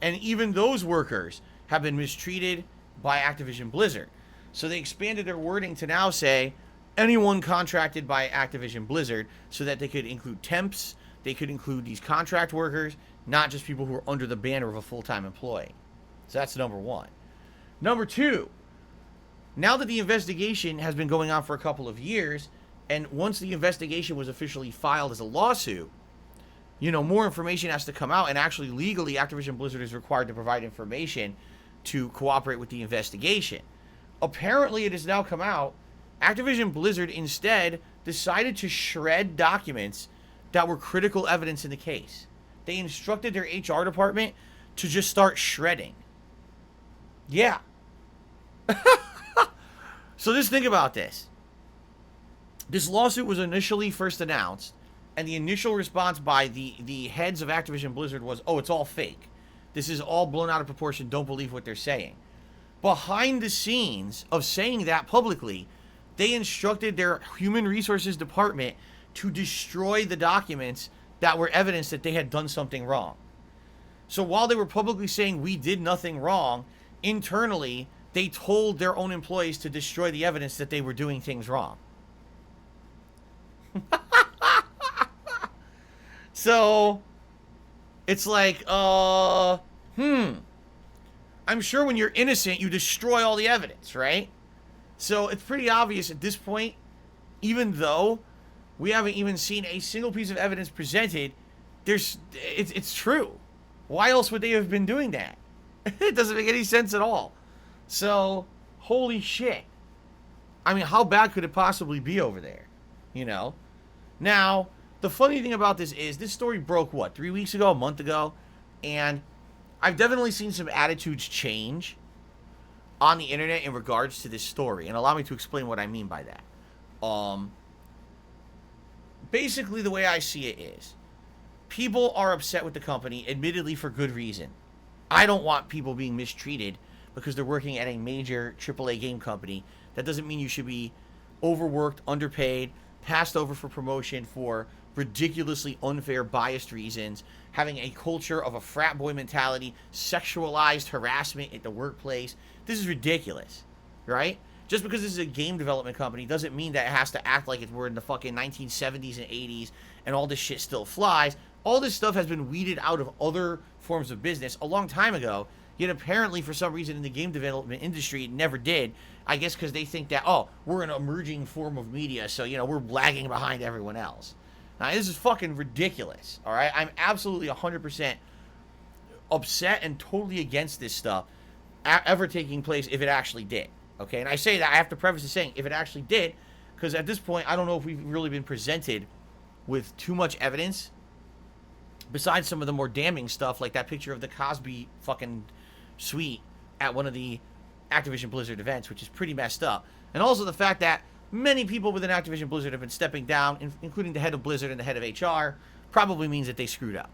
And even those workers have been mistreated by Activision Blizzard. So they expanded their wording to now say anyone contracted by Activision Blizzard, so that they could include temps, they could include these contract workers, not just people who are under the banner of a full-time employee. So that's number 1. Number 2, now that the investigation has been going on for a couple of years, and once the investigation was officially filed as a lawsuit, you know, more information has to come out, and actually legally Activision Blizzard is required to provide information to cooperate with the investigation. Apparently it has now come out Activision Blizzard instead decided to shred documents that were critical evidence in the case. They instructed their HR department to just start shredding. Yeah. So just think about this. This lawsuit was initially first announced, and the initial response by the heads of Activision Blizzard was, oh, it's all fake. This is all blown out of proportion. Don't believe what they're saying. Behind the scenes of saying that publicly, they instructed their human resources department to destroy the documents that were evidence that they had done something wrong. So while they were publicly saying we did nothing wrong, internally, they told their own employees to destroy the evidence that they were doing things wrong. So, it's like, I'm sure when you're innocent, you destroy all the evidence, right? So, it's pretty obvious at this point, even though we haven't even seen a single piece of evidence presented, it's true. Why else would they have been doing that? It doesn't make any sense at all. So, holy shit. I mean, how bad could it possibly be over there? You know? Now, the funny thing about this is, this story broke, 3 weeks ago, a month ago? And I've definitely seen some attitudes change on the internet in regards to this story. And allow me to explain what I mean by that. Basically, the way I see it is, people are upset with the company, admittedly for good reason. I don't want people being mistreated because they're working at a major AAA game company. That doesn't mean you should be overworked, underpaid, passed over for promotion for ridiculously unfair, biased reasons, having a culture of a frat boy mentality, sexualized harassment at the workplace. This is ridiculous, right? Just because this is a game development company doesn't mean that it has to act like we're in the fucking 1970s and 80s and all this shit still flies. All this stuff has been weeded out of other forms of business a long time ago, yet apparently for some reason in the game development industry it never did. I guess because they think that, we're an emerging form of media, so, we're lagging behind everyone else. Now, this is fucking ridiculous, all right? I'm absolutely 100% upset and totally against this stuff ever taking place if it actually did, okay? And I say that, I have to preface it saying, if it actually did, because at this point, I don't know if we've really been presented with too much evidence, besides some of the more damning stuff, like that picture of the Cosby fucking suite at one of the Activision Blizzard events, which is pretty messed up. And also the fact that many people within Activision Blizzard have been stepping down, including the head of Blizzard and the head of HR, probably means that they screwed up.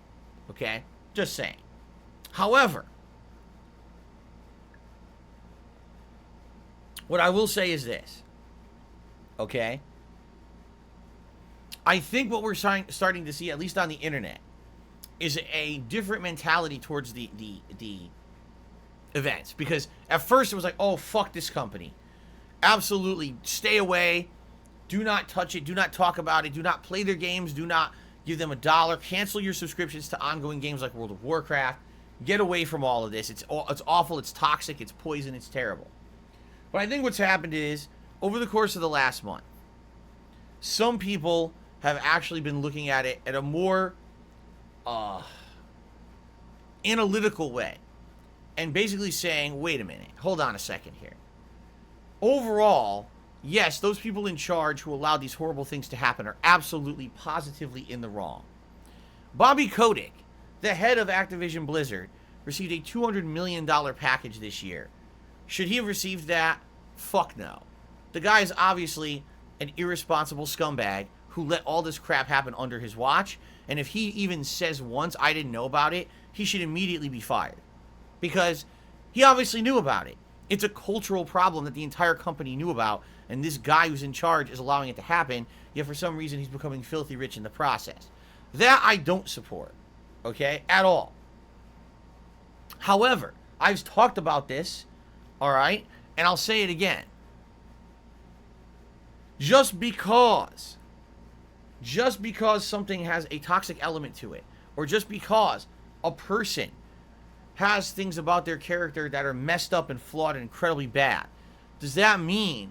Okay? Just saying. However, what I will say is this. Okay? I think what we're starting to see, at least on the internet, is a different mentality towards the events. Because at first it was like, oh, fuck this company. Absolutely, stay away. Do not touch it. Do not talk about it. Do not play their games. Do not give them $1. Cancel your subscriptions to ongoing games like World of Warcraft. Get away from all of this. It's awful. It's toxic. It's poison. It's terrible. But I think what's happened is, over the course of the last month, some people have actually been looking at it at a more analytical way. And basically saying, wait a minute, hold on a second here. Overall, yes, those people in charge who allowed these horrible things to happen are absolutely, positively in the wrong. Bobby Kotick, the head of Activision Blizzard, received a $200 million package this year. Should he have received that? Fuck no. The guy is obviously an irresponsible scumbag who let all this crap happen under his watch, and if he even says once, I didn't know about it, he should immediately be fired. Because he obviously knew about it. It's a cultural problem that the entire company knew about, and this guy who's in charge is allowing it to happen, yet for some reason he's becoming filthy rich in the process. That I don't support, okay, at all. However, I've talked about this, all right, and I'll say it again. Just because something has a toxic element to it, or just because a person has things about their character that are messed up and flawed and incredibly bad, does that mean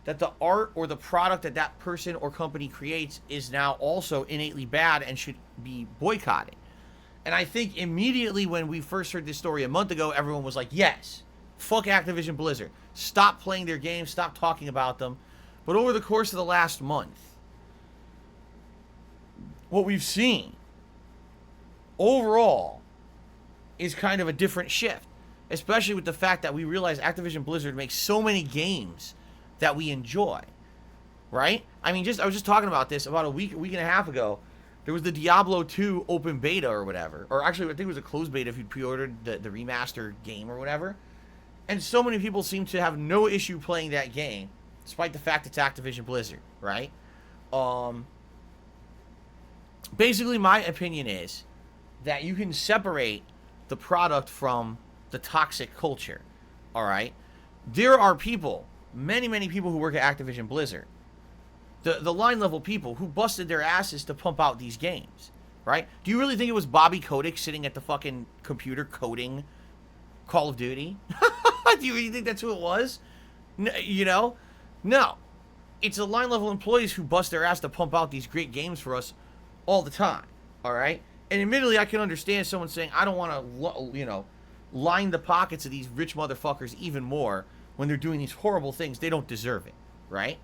that the art or the product that that person or company creates is now also innately bad and should be boycotted? And I think immediately when we first heard this story a month ago, everyone was like, yes, fuck Activision Blizzard. Stop playing their games, stop talking about them. But over the course of the last month, what we've seen overall is kind of a different shift, especially with the fact that we realize Activision Blizzard makes so many games that we enjoy, right? I mean, I was just talking about this about a week and a half ago. There was the Diablo 2 open beta or whatever, or actually I think it was a closed beta if you pre-ordered the remastered game or whatever, and so many people seem to have no issue playing that game, despite the fact it's Activision Blizzard, right? basically my opinion is that you can separate the product from the toxic culture. All right, there are people, many people who work at Activision Blizzard, the line level people who busted their asses to pump out these games, right? Do you really think it was Bobby Kotick sitting at the fucking computer coding Call of Duty? Do you really think that's who it was? You know, no. It's the line level employees who bust their ass to pump out these great games for us all the time. All right, and admittedly, I can understand someone saying, I don't want to, line the pockets of these rich motherfuckers even more when they're doing these horrible things. They don't deserve it, right?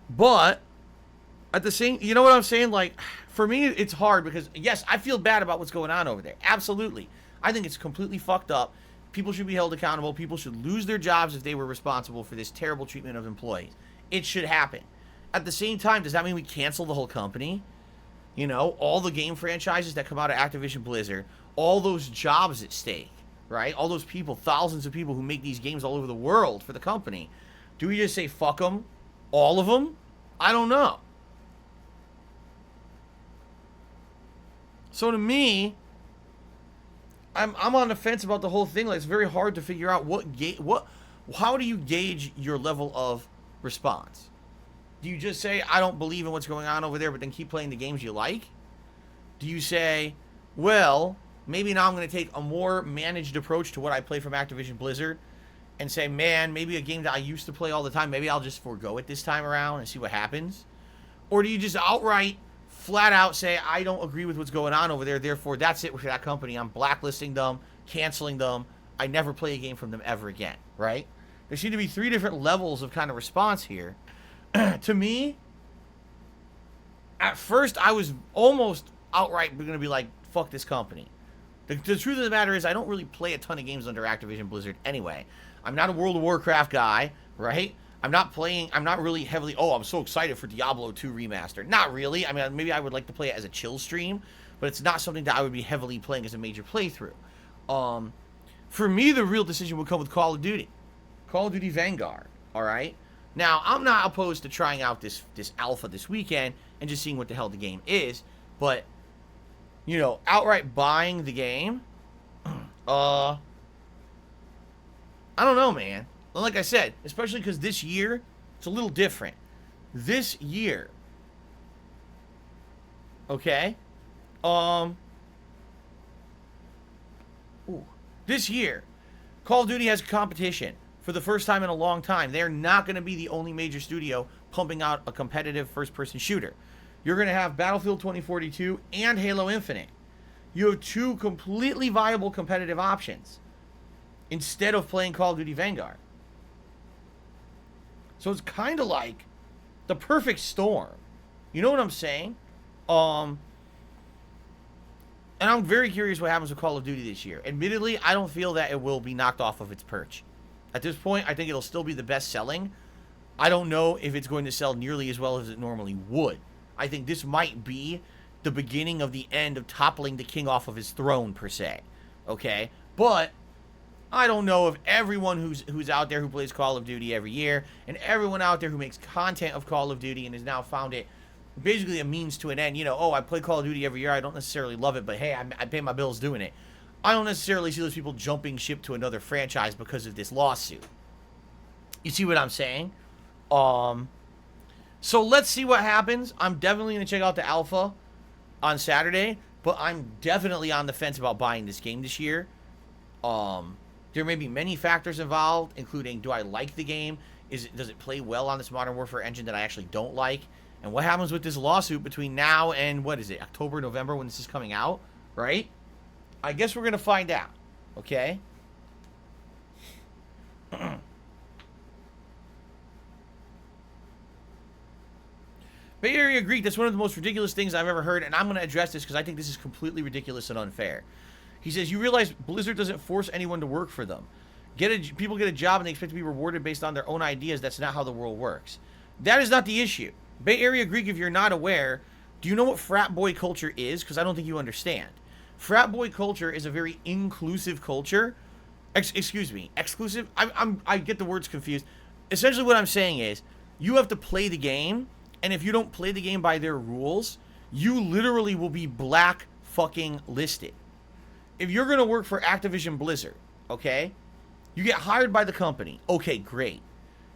But at the same, you know what I'm saying? Like, for me, it's hard because, yes, I feel bad about what's going on over there. Absolutely. I think it's completely fucked up. People should be held accountable. People should lose their jobs if they were responsible for this terrible treatment of employees. It should happen. At the same time, does that mean we cancel the whole company? You know, all the game franchises that come out of Activision Blizzard, all those jobs at stake, right? All those people, thousands of people who make these games all over the world for the company. Do we just say, fuck them? All of them? I don't know. So to me, I'm on the fence about the whole thing. Like, it's very hard to figure out how do you gauge your level of response? Do you just say, I don't believe in what's going on over there, but then keep playing the games you like? Do you say, well, maybe now I'm going to take a more managed approach to what I play from Activision Blizzard and say, man, maybe a game that I used to play all the time, maybe I'll just forego it this time around and see what happens? Or do you just outright, flat out say, I don't agree with what's going on over there, therefore that's it with that company. I'm blacklisting them, canceling them. I never play a game from them ever again, right? There seem to be 3 different levels of kind of response here. To me, at first I was almost outright going to be like, fuck this company. The truth of the matter is I don't really play a ton of games under Activision Blizzard anyway. I'm not a World of Warcraft guy, right? I'm not really heavily, I'm so excited for Diablo 2 Remastered. Not really. I mean, maybe I would like to play it as a chill stream, but it's not something that I would be heavily playing as a major playthrough. For me, the real decision would come with Call of Duty. Call of Duty Vanguard, all right? Now, I'm not opposed to trying out this alpha this weekend and just seeing what the hell the game is, but, outright buying the game, I don't know, man. Like I said, especially because this year, it's a little different. This year, okay? This year, Call of Duty has competition for the first time in a long time. They're not going to be the only major studio pumping out a competitive first-person shooter. You're going to have Battlefield 2042 and Halo Infinite. You have 2 completely viable competitive options instead of playing Call of Duty Vanguard. So it's kind of like the perfect storm. You know what I'm saying? And I'm very curious what happens with Call of Duty this year. Admittedly, I don't feel that it will be knocked off of its perch. At this point, I think it'll still be the best selling. I don't know if it's going to sell nearly as well as it normally would. I think this might be the beginning of the end of toppling the king off of his throne, per se. Okay? But I don't know if everyone who's out there who plays Call of Duty every year, and everyone out there who makes content of Call of Duty and has now found it basically a means to an end. I play Call of Duty every year. I don't necessarily love it, but hey, I pay my bills doing it. I don't necessarily see those people jumping ship to another franchise because of this lawsuit. You see what I'm saying? So let's see what happens. I'm definitely going to check out the alpha on Saturday, but I'm definitely on the fence about buying this game this year. There may be many factors involved, including, do I like the game? Does it play well on this Modern Warfare engine that I actually don't like? And what happens with this lawsuit between now and, what is it, October, November, when this is coming out, right? I guess we're going to find out, okay? Bay Area Greek, that's one of the most ridiculous things I've ever heard, and I'm going to address this because I think this is completely ridiculous and unfair. He says, you realize Blizzard doesn't force anyone to work for them. People get a job and they expect to be rewarded based on their own ideas. That's not how the world works. That is not the issue. Bay Area Greek, if you're not aware, do you know what frat boy culture is? Because I don't think you understand. Frat boy culture is a very inclusive culture. Exclusive? I get the words confused. Essentially what I'm saying is, you have to play the game, And if you don't play the game by their rules, you literally will be black fucking listed. If you're going to work for Activision Blizzard, okay, you get hired by the company. Okay, great.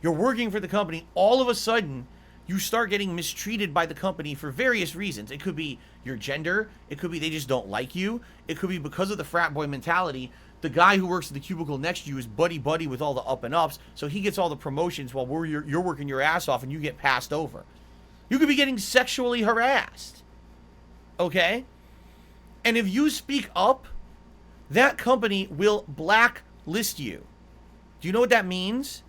You're working for the company. All of a sudden, you start getting mistreated by the company for various reasons. It could be your gender. It could be they just don't like you. It could be because of the frat boy mentality. The guy who works at the cubicle next to you is buddy-buddy with all the up and ups, so he gets all the promotions while you're working your ass off and you get passed over. You could be getting sexually harassed. Okay? And if you speak up, that company will blacklist you. Do you know what that means?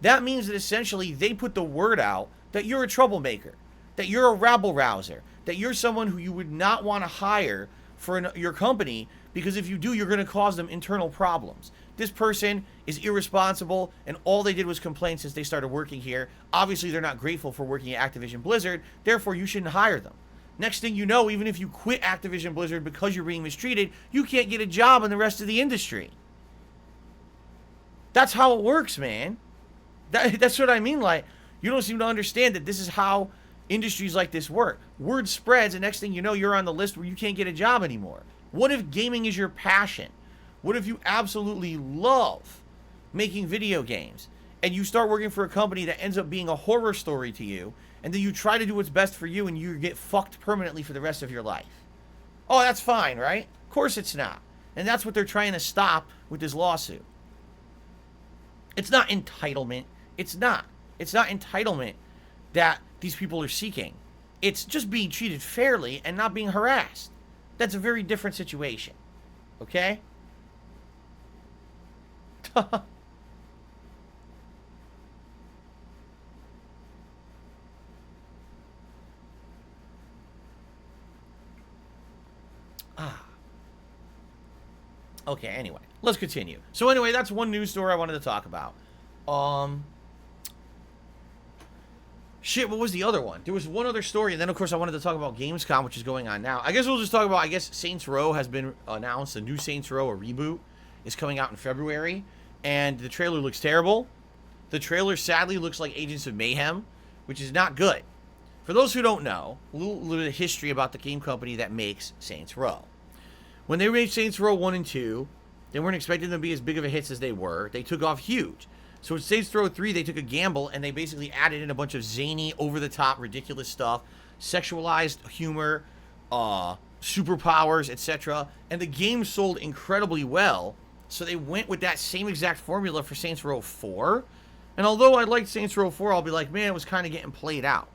That means that essentially they put the word out that you're a troublemaker, that you're a rabble-rouser, that you're someone who you would not want to hire for your company, because if you do, you're going to cause them internal problems. This person is irresponsible, and all they did was complain since they started working here. Obviously, they're not grateful for working at Activision Blizzard, therefore you shouldn't hire them. Next thing you know, even if you quit Activision Blizzard because you're being mistreated, you can't get a job in the rest of the industry. That's how it works, man. That's what I mean. Like, you don't seem to understand that this is how industries like this work. Word spreads, and next thing you know, you're on the list where you can't get a job anymore. What if gaming is your passion? What if you absolutely love making video games, and you start working for a company that ends up being a horror story to you, and then you try to do what's best for you, and you get fucked permanently for the rest of your life? Oh, that's fine, right? Of course it's not. And that's what they're trying to stop with this lawsuit. It's not entitlement. It's not. It's not entitlement that these people are seeking. It's just being treated fairly and not being harassed. That's a very different situation. Okay? Okay, anyway. Let's continue. So anyway, that's one news story I wanted to talk about. Shit, what was the other one? There was one other story, and then, of course, I wanted to talk about Gamescom, which is going on now. I guess we'll just talk about, Saints Row has been announced. The new Saints Row, a reboot, is coming out in February, and the trailer looks terrible. The trailer, sadly, looks like Agents of Mayhem, which is not good. For those who don't know, a little history about the game company that makes Saints Row. When they made Saints Row 1 and 2, they weren't expecting them to be as big of a hits as they were. They took off huge. So in Saints Row 3, they took a gamble, and they basically added in a bunch of zany, over-the-top, ridiculous stuff, sexualized humor, superpowers, etc. And the game sold incredibly well, so they went with that same exact formula for Saints Row 4. And although I liked Saints Row 4, I'll be like, man, it was kind of getting played out.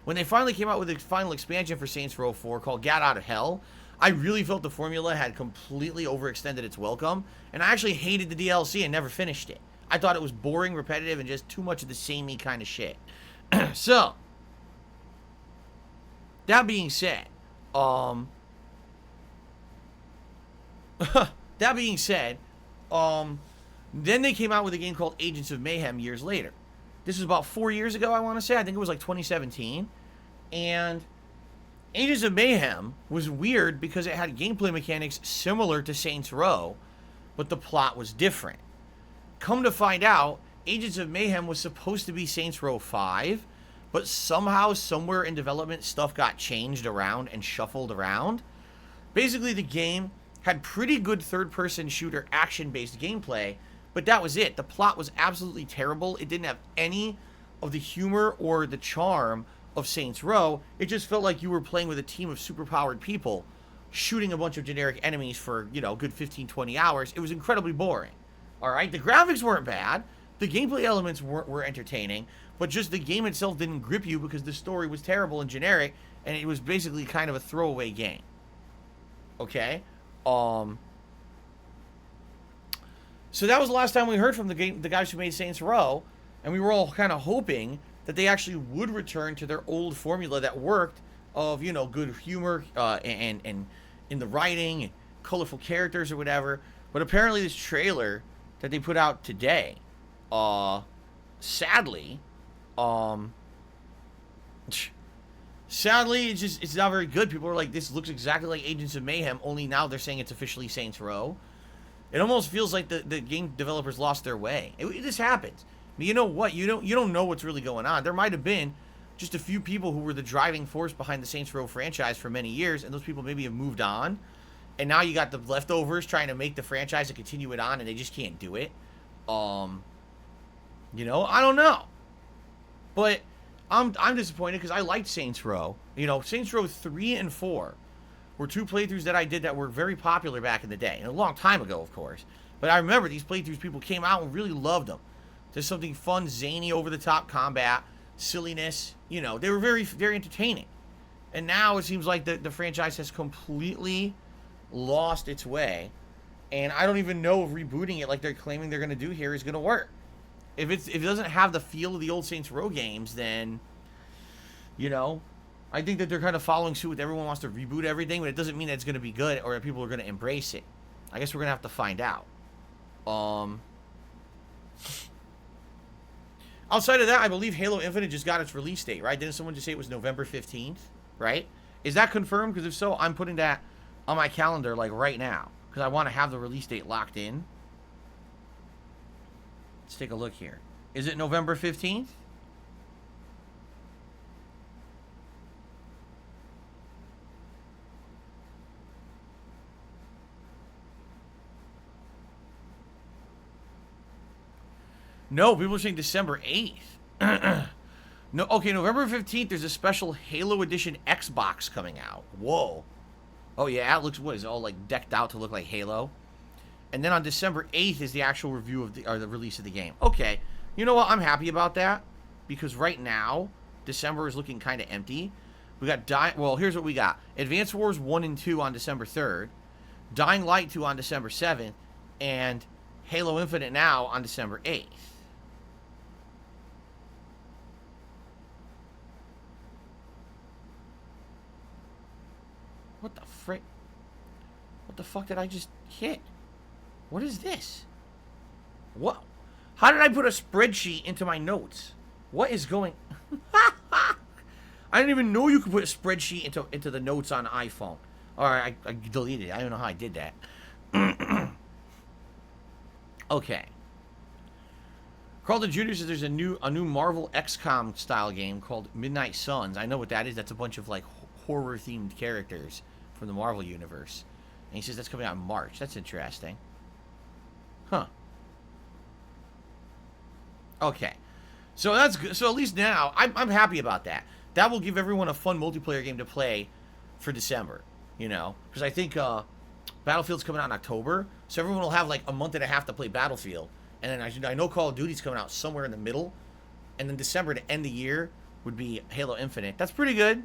When they finally came out with the final expansion for Saints Row 4 called Get Out of Hell, I really felt the formula had completely overextended its welcome, and I actually hated the DLC and never finished it. I thought it was boring, repetitive, and just too much of the samey kind of shit. So, that being said, then they came out with a game called Agents of Mayhem years later. This was about 4 years ago, I want to say. I think it was like 2017. And Agents of Mayhem was weird because it had gameplay mechanics similar to Saints Row, but the plot was different. Come to find out, Agents of Mayhem was supposed to be Saints Row 5, but somehow, somewhere in development, stuff got changed around and shuffled around. Basically, the game had pretty good third-person shooter action-based gameplay, but that was it. The plot was absolutely terrible. It didn't have any of the humor or the charm of Saints Row. It just felt like you were playing with a team of superpowered people shooting a bunch of generic enemies for, a good 15, 20 hours. It was incredibly boring. All right, the graphics weren't bad. The gameplay elements were entertaining, but just the game itself didn't grip you because the story was terrible and generic, and it was basically kind of a throwaway game. Okay? So that was the last time we heard from the guys who made Saints Row, and we were all kind of hoping that they actually would return to their old formula that worked of, good humor and in the writing, and colorful characters or whatever. But apparently this trailer that they put out today, sadly, it's not very good. People are like, this looks exactly like Agents of Mayhem, only now they're saying it's officially Saints Row. It almost feels like the game developers lost their way. This happens. But you know what? You don't know what's really going on. There might have been just a few people who were the driving force behind the Saints Row franchise for many years, and those people maybe have moved on. And now you got the leftovers trying to make the franchise and continue it on, and they just can't do it. You know, I don't know. But I'm disappointed because I liked Saints Row. You know, Saints Row 3 and 4 were 2 playthroughs that I did that were very popular back in the day. And a long time ago, of course. But I remember these playthroughs, people came out and really loved them. There's something fun, zany, over-the-top combat, silliness. You know, they were very, very entertaining. And now it seems like the franchise has completely lost its way. And I don't even know if rebooting it like they're claiming they're going to do here is going to work. If it doesn't have the feel of the old Saints Row games, then, you know, I think that they're kind of following suit with everyone wants to reboot everything, but it doesn't mean that it's going to be good or that people are going to embrace it. I guess we're going to have to find out. Outside of that, I believe Halo Infinite just got its release date, right? Didn't someone just say it was November 15th, right? Is that confirmed? Because if so, I'm putting that on my calendar, like, right now. Because I want to have the release date locked in. Let's take a look here. Is it November 15th? No, people are saying December 8th. No, okay, November 15th, there's a special Halo Edition Xbox coming out. Whoa. Oh, yeah, it looks, what, is it all, like, decked out to look like Halo? And then on December 8th is the actual review of the release of the game. Okay, you know what? I'm happy about that. Because right now, December is looking kind of empty. We got, well, here's what we got. Advance Wars 1 and 2 on December 3rd. Dying Light 2 on December 7th. And Halo Infinite now on December 8th. What the frick? What the fuck did I just hit? What is this? What? How did I put a spreadsheet into my notes? What is going... I didn't even know you could put a spreadsheet into the notes on iPhone. Alright, I deleted it. I don't know how I did that. Okay. Carlton Jr. says there's a new Marvel XCOM style game called Midnight Suns. I know what that is. That's a bunch of, like, horror-themed characters from the Marvel universe. And he says that's coming out in March. That's interesting. Huh. Okay. So that's good. So at least now, I'm happy about that. That will give everyone a fun multiplayer game to play for December. You know? Because I think Battlefield's coming out in October. So everyone will have like a month and a half to play Battlefield. And then I know Call of Duty's coming out somewhere in the middle. And then December to end the year would be Halo Infinite. That's pretty good.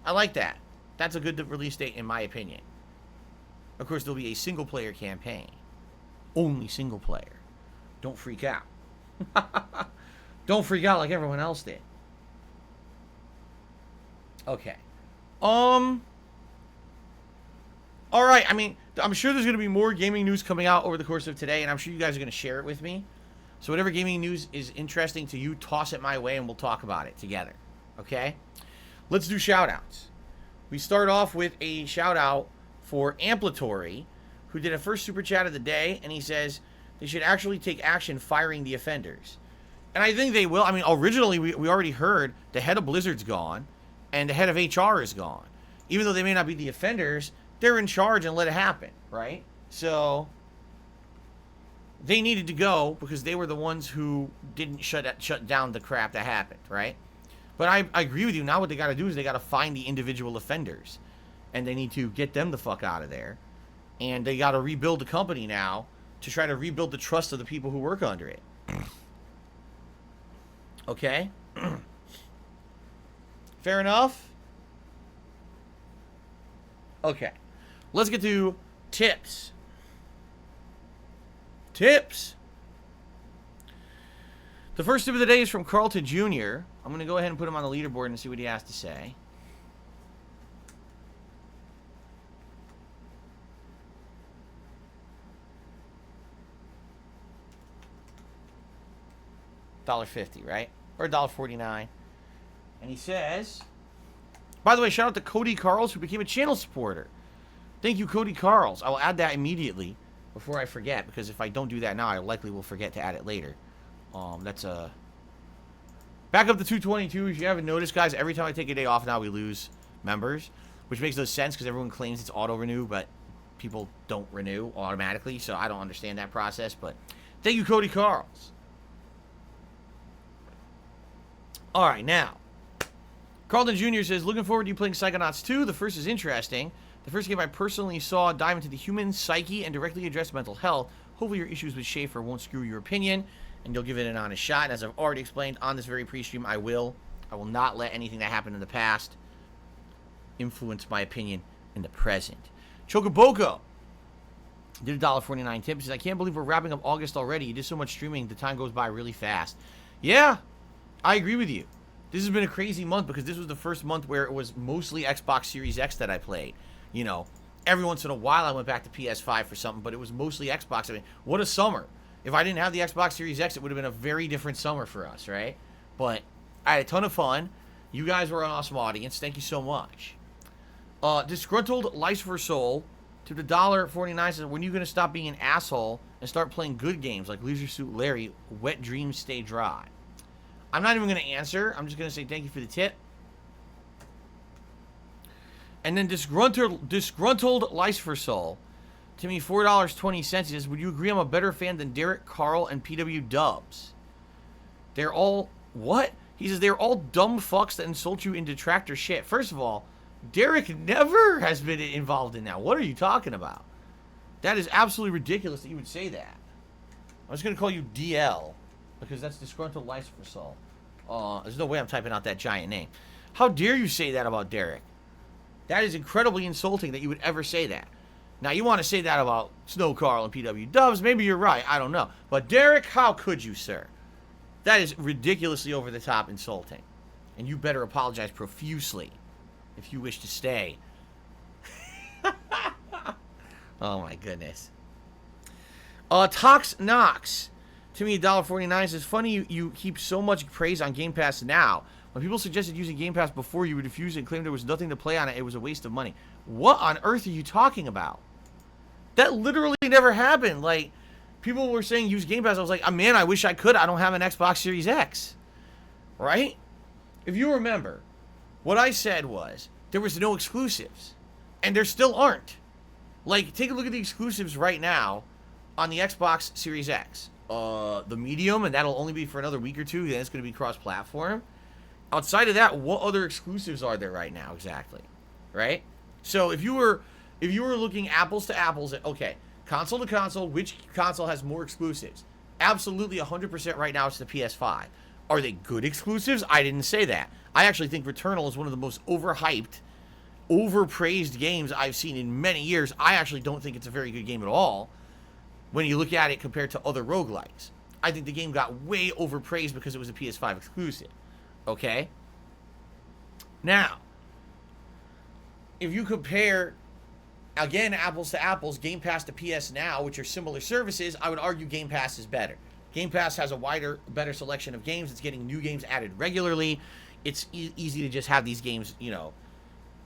I like that. That's a good release date in my opinion. Of course, there'll be a single-player campaign. Only single-player. Don't freak out. Don't freak out like everyone else did. Okay. Alright, I mean, I'm sure there's going to be more gaming news coming out over the course of today, and I'm sure you guys are going to share it with me. So whatever gaming news is interesting to you, toss it my way, and we'll talk about it together. Okay? Let's do shout-outs. We start off with a shout-out for Amplitory, who did a first super chat of the day, and he says they should actually take action firing the offenders. And I think they will. I mean, originally, we already heard the head of Blizzard's gone, and the head of HR is gone. Even though they may not be the offenders, they're in charge and let it happen, right? So they needed to go because they were the ones who didn't shut down the crap that happened, right? But I agree with you. Now what they got to do is they got to find the individual offenders. And they need to get them the fuck out of there. And they got to rebuild the company now to try to rebuild the trust of the people who work under it. Okay? Fair enough? Okay. Let's get to tips. Tips! The first tip of the day is from Carlton Jr. I'm going to go ahead and put him on the leaderboard and see what he has to say. $1.50, right? Or $1.49. And he says, by the way, shout out to Cody Carls, who became a channel supporter. Thank you, Cody Carls. I will add that immediately before I forget, because if I don't do that now, I likely will forget to add it later. That's a Back up to 222. If you haven't noticed, guys, every time I take a day off now, we lose members, which makes no sense because everyone claims it's auto-renew, but people don't renew automatically, so I don't understand that process. But thank you, Cody Carls. All right, now, Carlton Jr. says, looking forward to you playing Psychonauts 2. The first is interesting. The first game I personally saw dive into the human psyche and directly address mental health. Hopefully your issues with Schafer won't screw your opinion, and you'll give it an honest shot. And as I've already explained on this very pre-stream, I will not let anything that happened in the past influence my opinion in the present. Chocoboco did a $1.49 tip. He says, I can't believe we're wrapping up August already. You did so much streaming, the time goes by really fast. Yeah, I agree with you. This has been a crazy month because this was the first month where it was mostly Xbox Series X that I played. You know, every once in a while I went back to PS5 for something, but it was mostly Xbox. I mean, what a summer. If I didn't have the Xbox Series X, it would have been a very different summer for us, right? But I had a ton of fun. You guys were an awesome audience. Thank you so much. Disgruntled Licer Soul to the $1.49 says, when are you going to stop being an asshole and start playing good games like Leisure Suit Larry, Wet Dreams Stay Dry? I'm not even going to answer. I'm just going to say thank you for the tip. And then Disgruntled Licer Soul to me, $4.20. He says, would you agree I'm a better fan than Derek, Carl, and PW Dubs? They're all, what? He says, they're all dumb fucks that insult you in detractor shit. First of all, Derek never has been involved in that. What are you talking about? That is absolutely ridiculous that you would say that. I'm just going to call you DL, because that's Disgruntled Licer Soul. There's no way I'm typing out that giant name. How dare you say that about Derek? That is incredibly insulting that you would ever say that. Now, you want to say that about Snow Carl and PW Dubs, maybe you're right, I don't know. But Derek, how could you, sir? That is ridiculously over-the-top insulting. And you better apologize profusely if you wish to stay. Oh, my goodness. Tox Knox, to me, $1.49 says, funny you heap so much praise on Game Pass now. When people suggested using Game Pass before, you would refuse and claim there was nothing to play on it. It was a waste of money. What on earth are you talking about? That literally never happened. Like, people were saying use Game Pass. I was like, oh, man, I wish I could. I don't have an Xbox Series X. Right? If you remember, what I said was there was no exclusives. And there still aren't. Like, take a look at the exclusives right now on the Xbox Series X. The Medium, and that'll only be for another week or two. Then it's going to be cross-platform. Outside of that, what other exclusives are there right now exactly? Right? So if you were looking apples to apples at, okay, console to console, which console has more exclusives? Absolutely 100% right now it's the PS5. Are they good exclusives? I didn't say that. I actually think Returnal is one of the most overhyped, overpraised games I've seen in many years. I actually don't think it's a very good game at all when you look at it compared to other roguelikes. I think the game got way overpraised because it was a PS5 exclusive. Okay? Now, if you compare, again, apples to apples, Game Pass to PS Now, which are similar services, I would argue Game Pass is better. Game Pass has a better selection of games. It's getting new games added regularly. It's easy to just have these games, you know,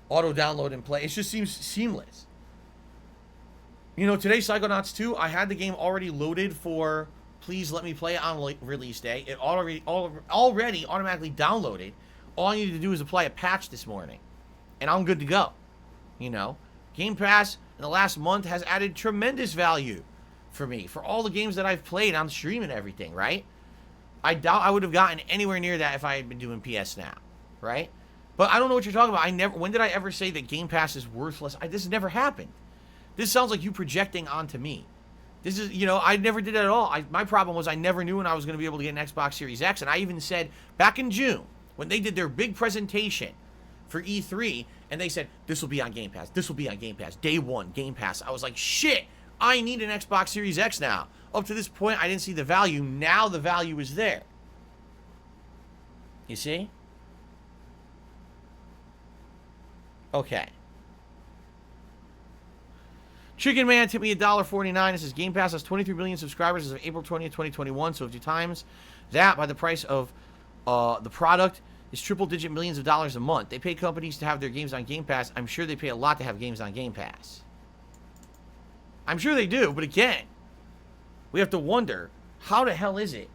auto-download and play. It just seems seamless. You know, today, Psychonauts 2, I had the game already loaded for please let me play it on release day. It already automatically downloaded. All I needed to do was apply a patch this morning. And I'm good to go. You know, Game Pass in the last month has added tremendous value for me. For all the games that I've played on stream and everything, right? I doubt I would have gotten anywhere near that if I had been doing PS Now, right? But I don't know what you're talking about. When did I ever say that Game Pass is worthless? This has never happened. This sounds like you projecting onto me. This is, you know, I never did that at all. My problem was I never knew when I was going to be able to get an Xbox Series X. And I even said back in June when they did their big presentation for E3 and they said, this will be on Game Pass. This will be on Game Pass. Day one, Game Pass. I was like, shit, I need an Xbox Series X now. Up to this point, I didn't see the value. Now the value is there. You see? Okay. Chicken Man tipped me $1.49. It says Game Pass has 23 million subscribers as of April 20th, 2021. So if you times that by the price of the product, it's triple-digit millions of dollars a month. They pay companies to have their games on Game Pass. I'm sure they pay a lot to have games on Game Pass. I'm sure they do, but again, we have to wonder, how the hell is it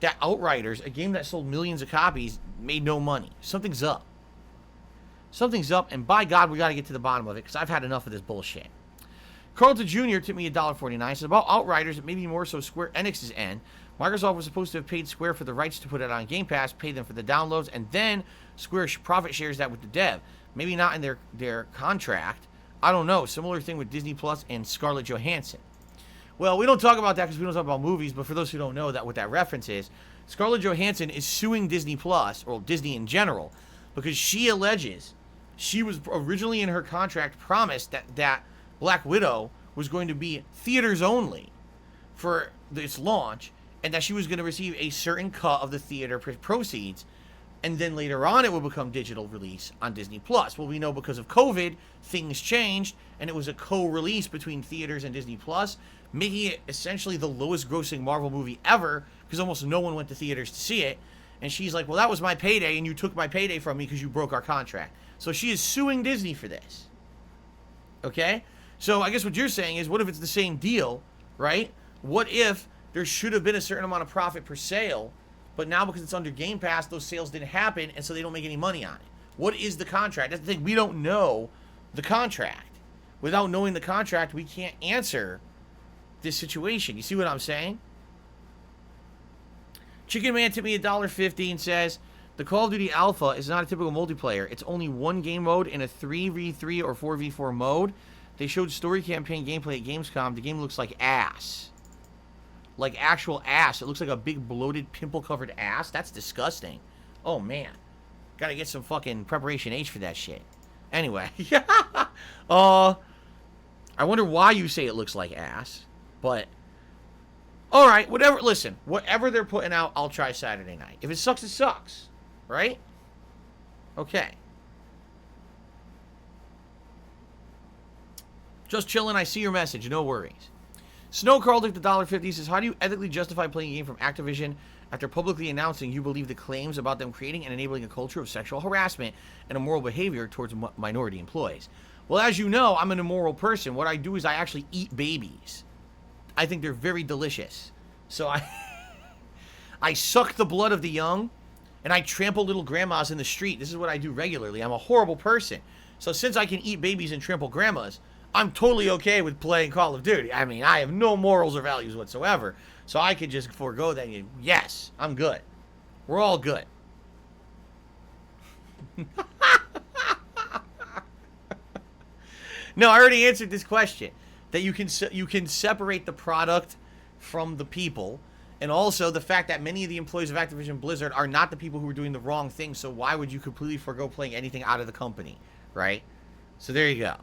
that Outriders, a game that sold millions of copies, made no money. Something's up. Something's up, and by God, we got to get to the bottom of it, because I've had enough of this bullshit. Carlton Jr. tipped me $1.49. Says, about Outriders, it may be more so Square Enix's end. Microsoft was supposed to have paid Square for the rights to put it on Game Pass, pay them for the downloads, and then Square profit shares that with the dev. Maybe not in their contract. I don't know. Similar thing with Disney Plus and Scarlett Johansson. Well, we don't talk about that because we don't talk about movies, but for those who don't know that what that reference is, Scarlett Johansson is suing Disney Plus, or Disney in general, because she alleges she was originally in her contract promised that Black Widow was going to be theaters only for its launch, and that she was going to receive a certain cut of the theater proceeds, and then later on it will become digital release on Disney Plus. Well, we know because of COVID, things changed, and it was a co-release between theaters and Disney Plus, making it essentially the lowest grossing Marvel movie ever, because almost no one went to theaters to see it. And she's like, well, that was my payday, and you took my payday from me because you broke our contract. So she is suing Disney for this. Okay? So I guess what you're saying is, what if it's the same deal, right? What if there should have been a certain amount of profit per sale, but now because it's under Game Pass, those sales didn't happen, and so they don't make any money on it? What is the contract? That's the thing. We don't know the contract. Without knowing the contract, we can't answer this situation. You see what I'm saying? Chicken Man tipped me $1.50 and says, the Call of Duty Alpha is not a typical multiplayer. It's only one game mode in a 3v3 or 4v4 mode. They showed story campaign gameplay at Gamescom. The game looks like ass. Like actual ass. It looks like a big bloated pimple-covered ass. That's disgusting. Oh, man. Gotta get some fucking Preparation H for that shit. Anyway. I wonder why you say it looks like ass. But, alright, whatever, listen, whatever they're putting out, I'll try Saturday night. If it sucks, it sucks. Right? Okay. Just chilling, I see your message, no worries. Snow Carl dipped $1.50 says, how do you ethically justify playing a game from Activision after publicly announcing you believe the claims about them creating and enabling a culture of sexual harassment and immoral behavior towards minority employees? Well, as you know, I'm an immoral person. What I do is I actually eat babies. I think they're very delicious. So I suck the blood of the young, and I trample little grandmas in the street. This is what I do regularly. I'm a horrible person. So since I can eat babies and trample grandmas, I'm totally okay with playing Call of Duty. I mean, I have no morals or values whatsoever. So I could just forego that. Yes, I'm good. We're all good. No, I already answered this question. That you can separate the product from the people, and also the fact that many of the employees of Activision Blizzard are not the people who are doing the wrong thing, so why would you completely forego playing anything out of the company, right? So there you go.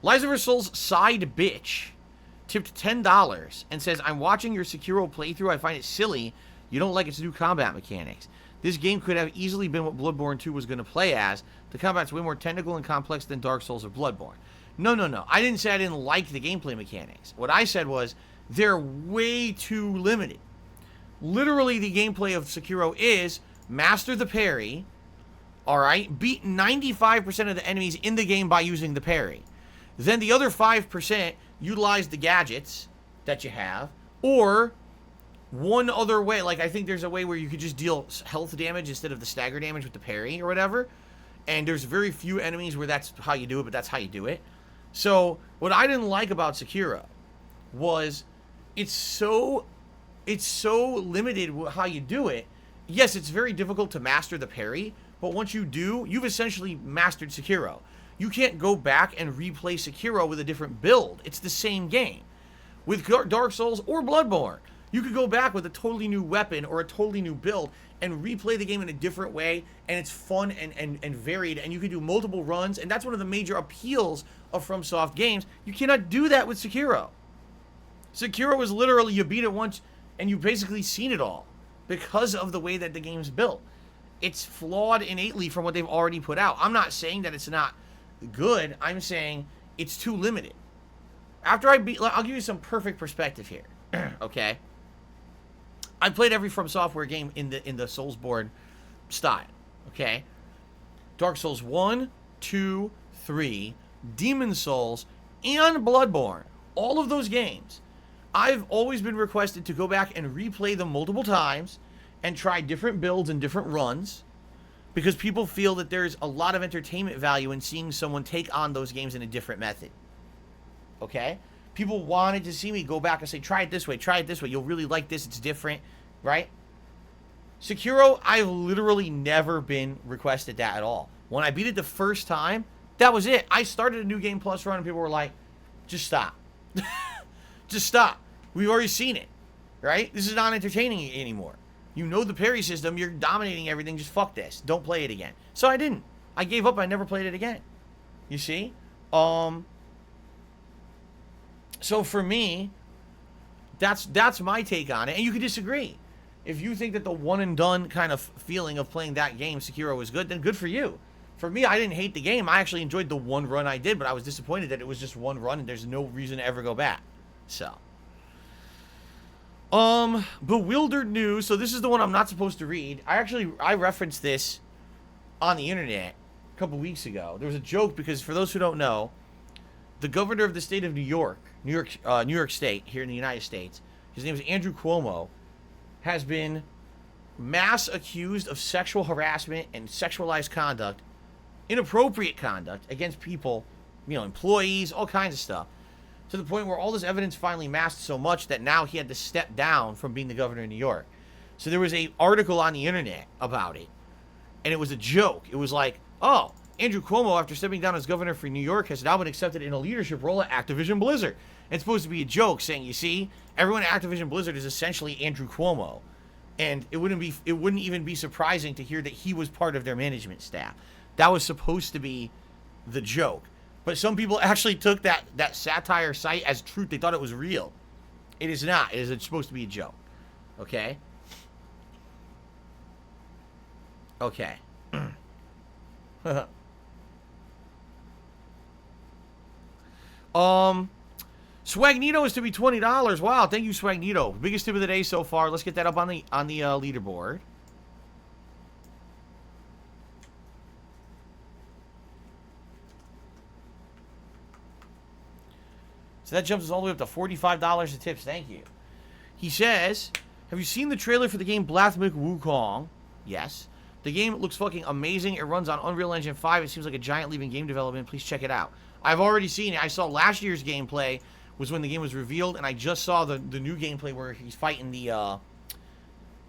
Liza Versoul's side bitch tipped $10 and says, I'm watching your Sekiro playthrough. I find it silly. You don't like its new combat mechanics. This game could have easily been what Bloodborne 2 was going to play as. The combat's way more technical and complex than Dark Souls or Bloodborne. No. I didn't say I didn't like the gameplay mechanics. What I said was, they're way too limited. Literally, the gameplay of Sekiro is master the parry, alright? Beat 95% of the enemies in the game by using the parry. Then the other 5% utilize the gadgets that you have, or one other way. Like, I think there's a way where you could just deal health damage instead of the stagger damage with the parry or whatever. And there's very few enemies where that's how you do it, but that's how you do it. So, what I didn't like about Sekiro was it's so limited how you do it. Yes, it's very difficult to master the parry, but once you do, you've essentially mastered Sekiro. You can't go back and replay Sekiro with a different build. It's the same game. With Dark Souls or Bloodborne, you could go back with a totally new weapon or a totally new build and replay the game in a different way, and it's fun and varied, and you can do multiple runs, and that's one of the major appeals of FromSoft games. You cannot do that with Sekiro. Sekiro is literally, you beat it once, and you've basically seen it all, because of the way that the game's built. It's flawed innately from what they've already put out. I'm not saying that it's not good, I'm saying it's too limited. After I'll give you some perfect perspective here, okay? I played every From Software game in the Soulsborne style, okay? Dark Souls 1, 2, 3, Demon Souls, and Bloodborne. All of those games, I've always been requested to go back and replay them multiple times and try different builds and different runs because people feel that there's a lot of entertainment value in seeing someone take on those games in a different method. Okay? People wanted to see me go back and say, try it this way, you'll really like this, it's different, right? Sekiro, I've literally never been requested that at all. When I beat it the first time, that was it. I started a New Game Plus run and people were like, just stop. Just stop. We've already seen it, right? This is not entertaining anymore. You know the parry system, you're dominating everything, just fuck this. Don't play it again. So I didn't. I gave up, I never played it again. You see? So for me, that's my take on it, and you could disagree. If you think that the one and done kind of feeling of playing that game, Sekiro, is good, then good for you. For me, I didn't hate the game. I actually enjoyed the one run I did, but I was disappointed that it was just one run and there's no reason to ever go back. So, bewildered news. So this is the one I'm not supposed to read. I referenced this on the internet a couple weeks ago. There was a joke because for those who don't know, the governor of the state of New York State here in the United States, his name is Andrew Cuomo, has been mass accused of sexual harassment and sexualized conduct, inappropriate conduct against people, employees, all kinds of stuff, to the point where all this evidence finally masked so much that now he had to step down from being the governor of New York. So there was an article on the internet about it, and it was a joke. It was like, oh, Andrew Cuomo, after stepping down as governor for New York, has now been accepted in a leadership role at Activision Blizzard. And it's supposed to be a joke saying, you see, everyone at Activision Blizzard is essentially Andrew Cuomo. And it wouldn't even be surprising to hear that he was part of their management staff. That was supposed to be the joke. But some people actually took that satire site as truth. They thought it was real. It is not. It is supposed to be a joke. Okay? Okay. Swagnito is to be $20. Wow, thank you, Swagnito. Biggest tip of the day so far. Let's get that up on the leaderboard. So that jumps us all the way up to $45 in tips. Thank you. He says, have you seen the trailer for the game Blasphemic Wukong? Yes. The game looks fucking amazing. It runs on Unreal Engine 5. It seems like a giant leap in game development. Please check it out. I've already seen it. I saw last year's gameplay was when the game was revealed, and I just saw the new gameplay where he's fighting the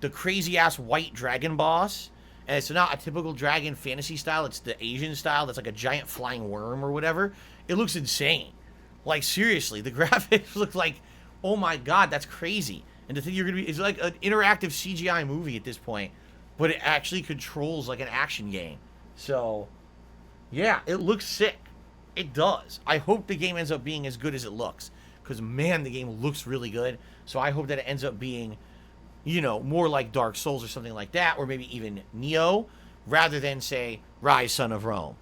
crazy-ass white dragon boss. And it's not a typical dragon fantasy style. It's the Asian style that's like a giant flying worm or whatever. It looks insane. Like, seriously, the graphics look like, oh my god, that's crazy. And to think you're going to be, it's like an interactive CGI movie at this point, but it actually controls like an action game. So, yeah, it looks sick. It does. I hope the game ends up being as good as it looks. Because, man, the game looks really good. So I hope that it ends up being, more like Dark Souls or something like that, or maybe even Neo, rather than, say, Rise, Son of Rome,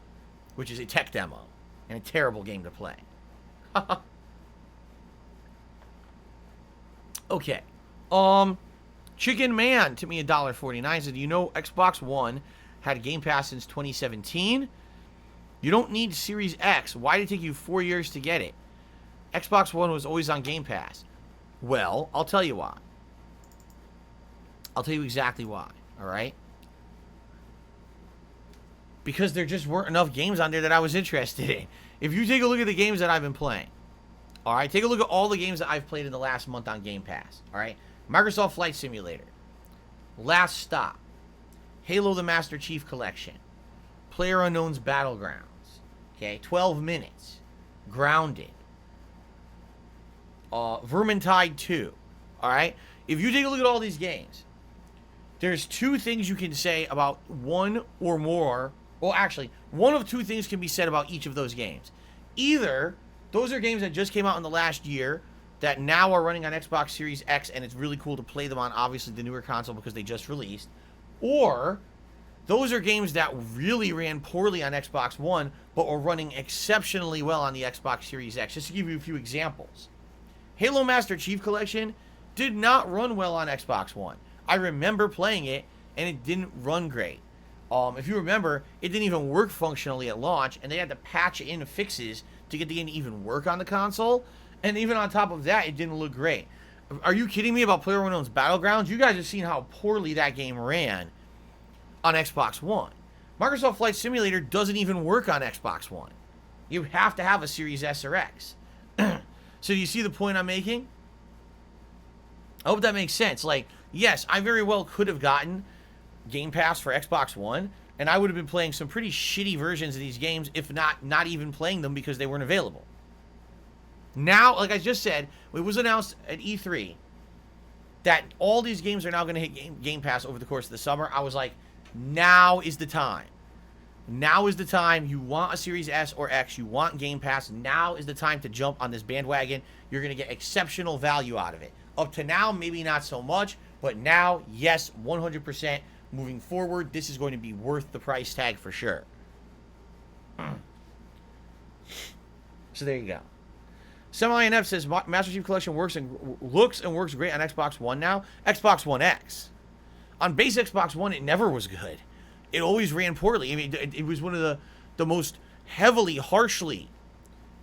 which is a tech demo and a terrible game to play. Okay. Chicken Man to me $1.49 said, Xbox One had Game Pass since 2017. You don't need Series X. Why did it take you 4 years to get it? Xbox One was always on Game Pass. Well, I'll tell you why. I'll tell you exactly why, all right? Because there just weren't enough games on there that I was interested in. If you take a look at the games that I've been playing, all right, take a look at all the games that I've played in the last month on Game Pass, all right? Microsoft Flight Simulator, Last Stop, Halo the Master Chief Collection, PlayerUnknown's Battlegrounds, okay, 12 Minutes, Grounded, Vermintide 2, all right? If you take a look at all these games, there's two things you can say about one or more. Well, actually, one of two things can be said about each of those games. Either those are games that just came out in the last year that now are running on Xbox Series X, and it's really cool to play them on, obviously, the newer console because they just released. Or those are games that really ran poorly on Xbox One, but were running exceptionally well on the Xbox Series X. Just to give you a few examples. Halo Master Chief Collection did not run well on Xbox One. I remember playing it, and it didn't run great. If you remember, it didn't even work functionally at launch, and they had to patch in fixes to get the game to even work on the console. And even on top of that, it didn't look great. Are you kidding me about PlayerUnknown's Battlegrounds? You guys have seen how poorly that game ran on Xbox One. Microsoft Flight Simulator doesn't even work on Xbox One. You have to have a Series S or X. So do you see the point I'm making? I hope that makes sense. Like, yes, I very well could have gotten Game Pass for Xbox One, and I would have been playing some pretty shitty versions of these games, if not even playing them because they weren't available. Now, like I just said, it was announced at E3 that all these games are now going to hit Game Pass over the course of the summer. I was like, now is the time. Now is the time. You want a Series S or X. You want Game Pass. Now is the time to jump on this bandwagon. You're going to get exceptional value out of it. Up to now, maybe not so much, but now, yes, 100%. Moving forward, this is going to be worth the price tag for sure. So there you go. Semi-NF says Master Chief Collection looks and works great on Xbox One now. Xbox One X. On base Xbox One, it never was good. It always ran poorly. I mean, it was one of the most heavily, harshly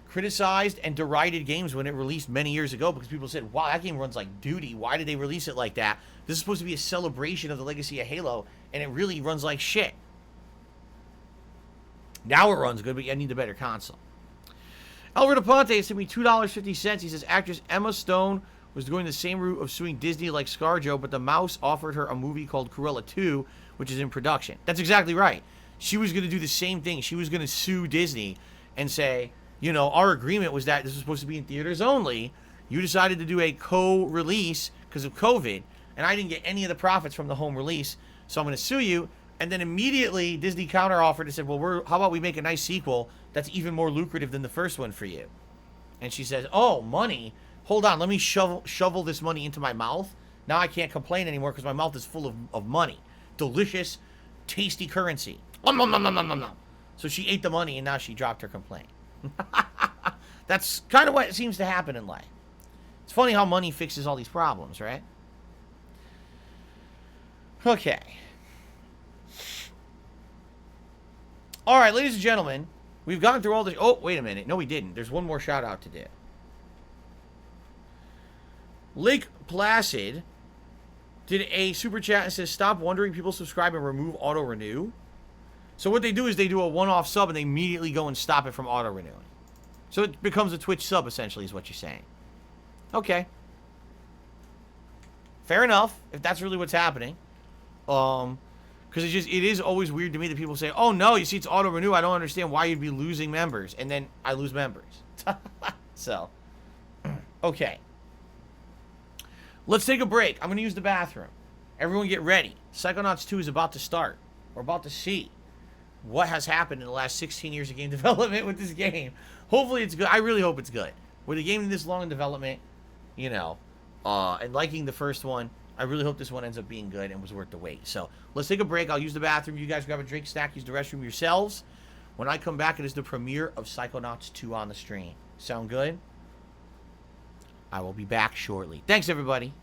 criticized and derided games when it released many years ago because people said, wow, that game runs like duty. Why did they release it like that? This is supposed to be a celebration of the legacy of Halo, and it really runs like shit. Now it runs good, but you need a better console. Alvaro Ponte sent me $2.50. He says, actress Emma Stone was going the same route of suing Disney like ScarJo, but the mouse offered her a movie called Cruella 2, which is in production. That's exactly right. She was going to do the same thing. She was going to sue Disney and say, you know, our agreement was that this was supposed to be in theaters only. You decided to do a co-release because of COVID, and I didn't get any of the profits from the home release, so I'm going to sue you. And then immediately Disney counter-offered and said, well, how about we make a nice sequel that's even more lucrative than the first one for you? And she says, oh, money? Hold on, let me shovel this money into my mouth. Now I can't complain anymore because my mouth is full of money. Delicious, tasty currency. Nom, nom, nom, nom, nom, nom. So she ate the money and now she dropped her complaint. That's kind of what seems to happen in life. It's funny how money fixes all these problems, right? Okay. All right, ladies and gentlemen, we've gone through all this. Oh, wait a minute. No, we didn't. There's one more shout out to do. Lake Placid did a super chat and says, stop wondering, people subscribe and remove auto renew. So what they do is they do a one-off sub and they immediately go and stop it from auto renewing. So it becomes a Twitch sub, essentially, is what you're saying. Okay. Fair enough, if that's really what's happening. Because it is always weird to me that people say, oh no, you see it's auto renew, I don't understand why you'd be losing members. And then I lose members. So, okay. Let's take a break. I'm going to use the bathroom. Everyone get ready. Psychonauts 2 is about to start. We're about to see what has happened in the last 16 years of game development with this game. Hopefully it's good. I really hope it's good. With a game this long in development, you know, and liking the first one, I really hope this one ends up being good and was worth the wait. So let's take a break. I'll use the bathroom. You guys grab a drink, snack, use the restroom yourselves. When I come back, it is the premiere of Psychonauts 2 on the stream. Sound good? I will be back shortly. Thanks, everybody.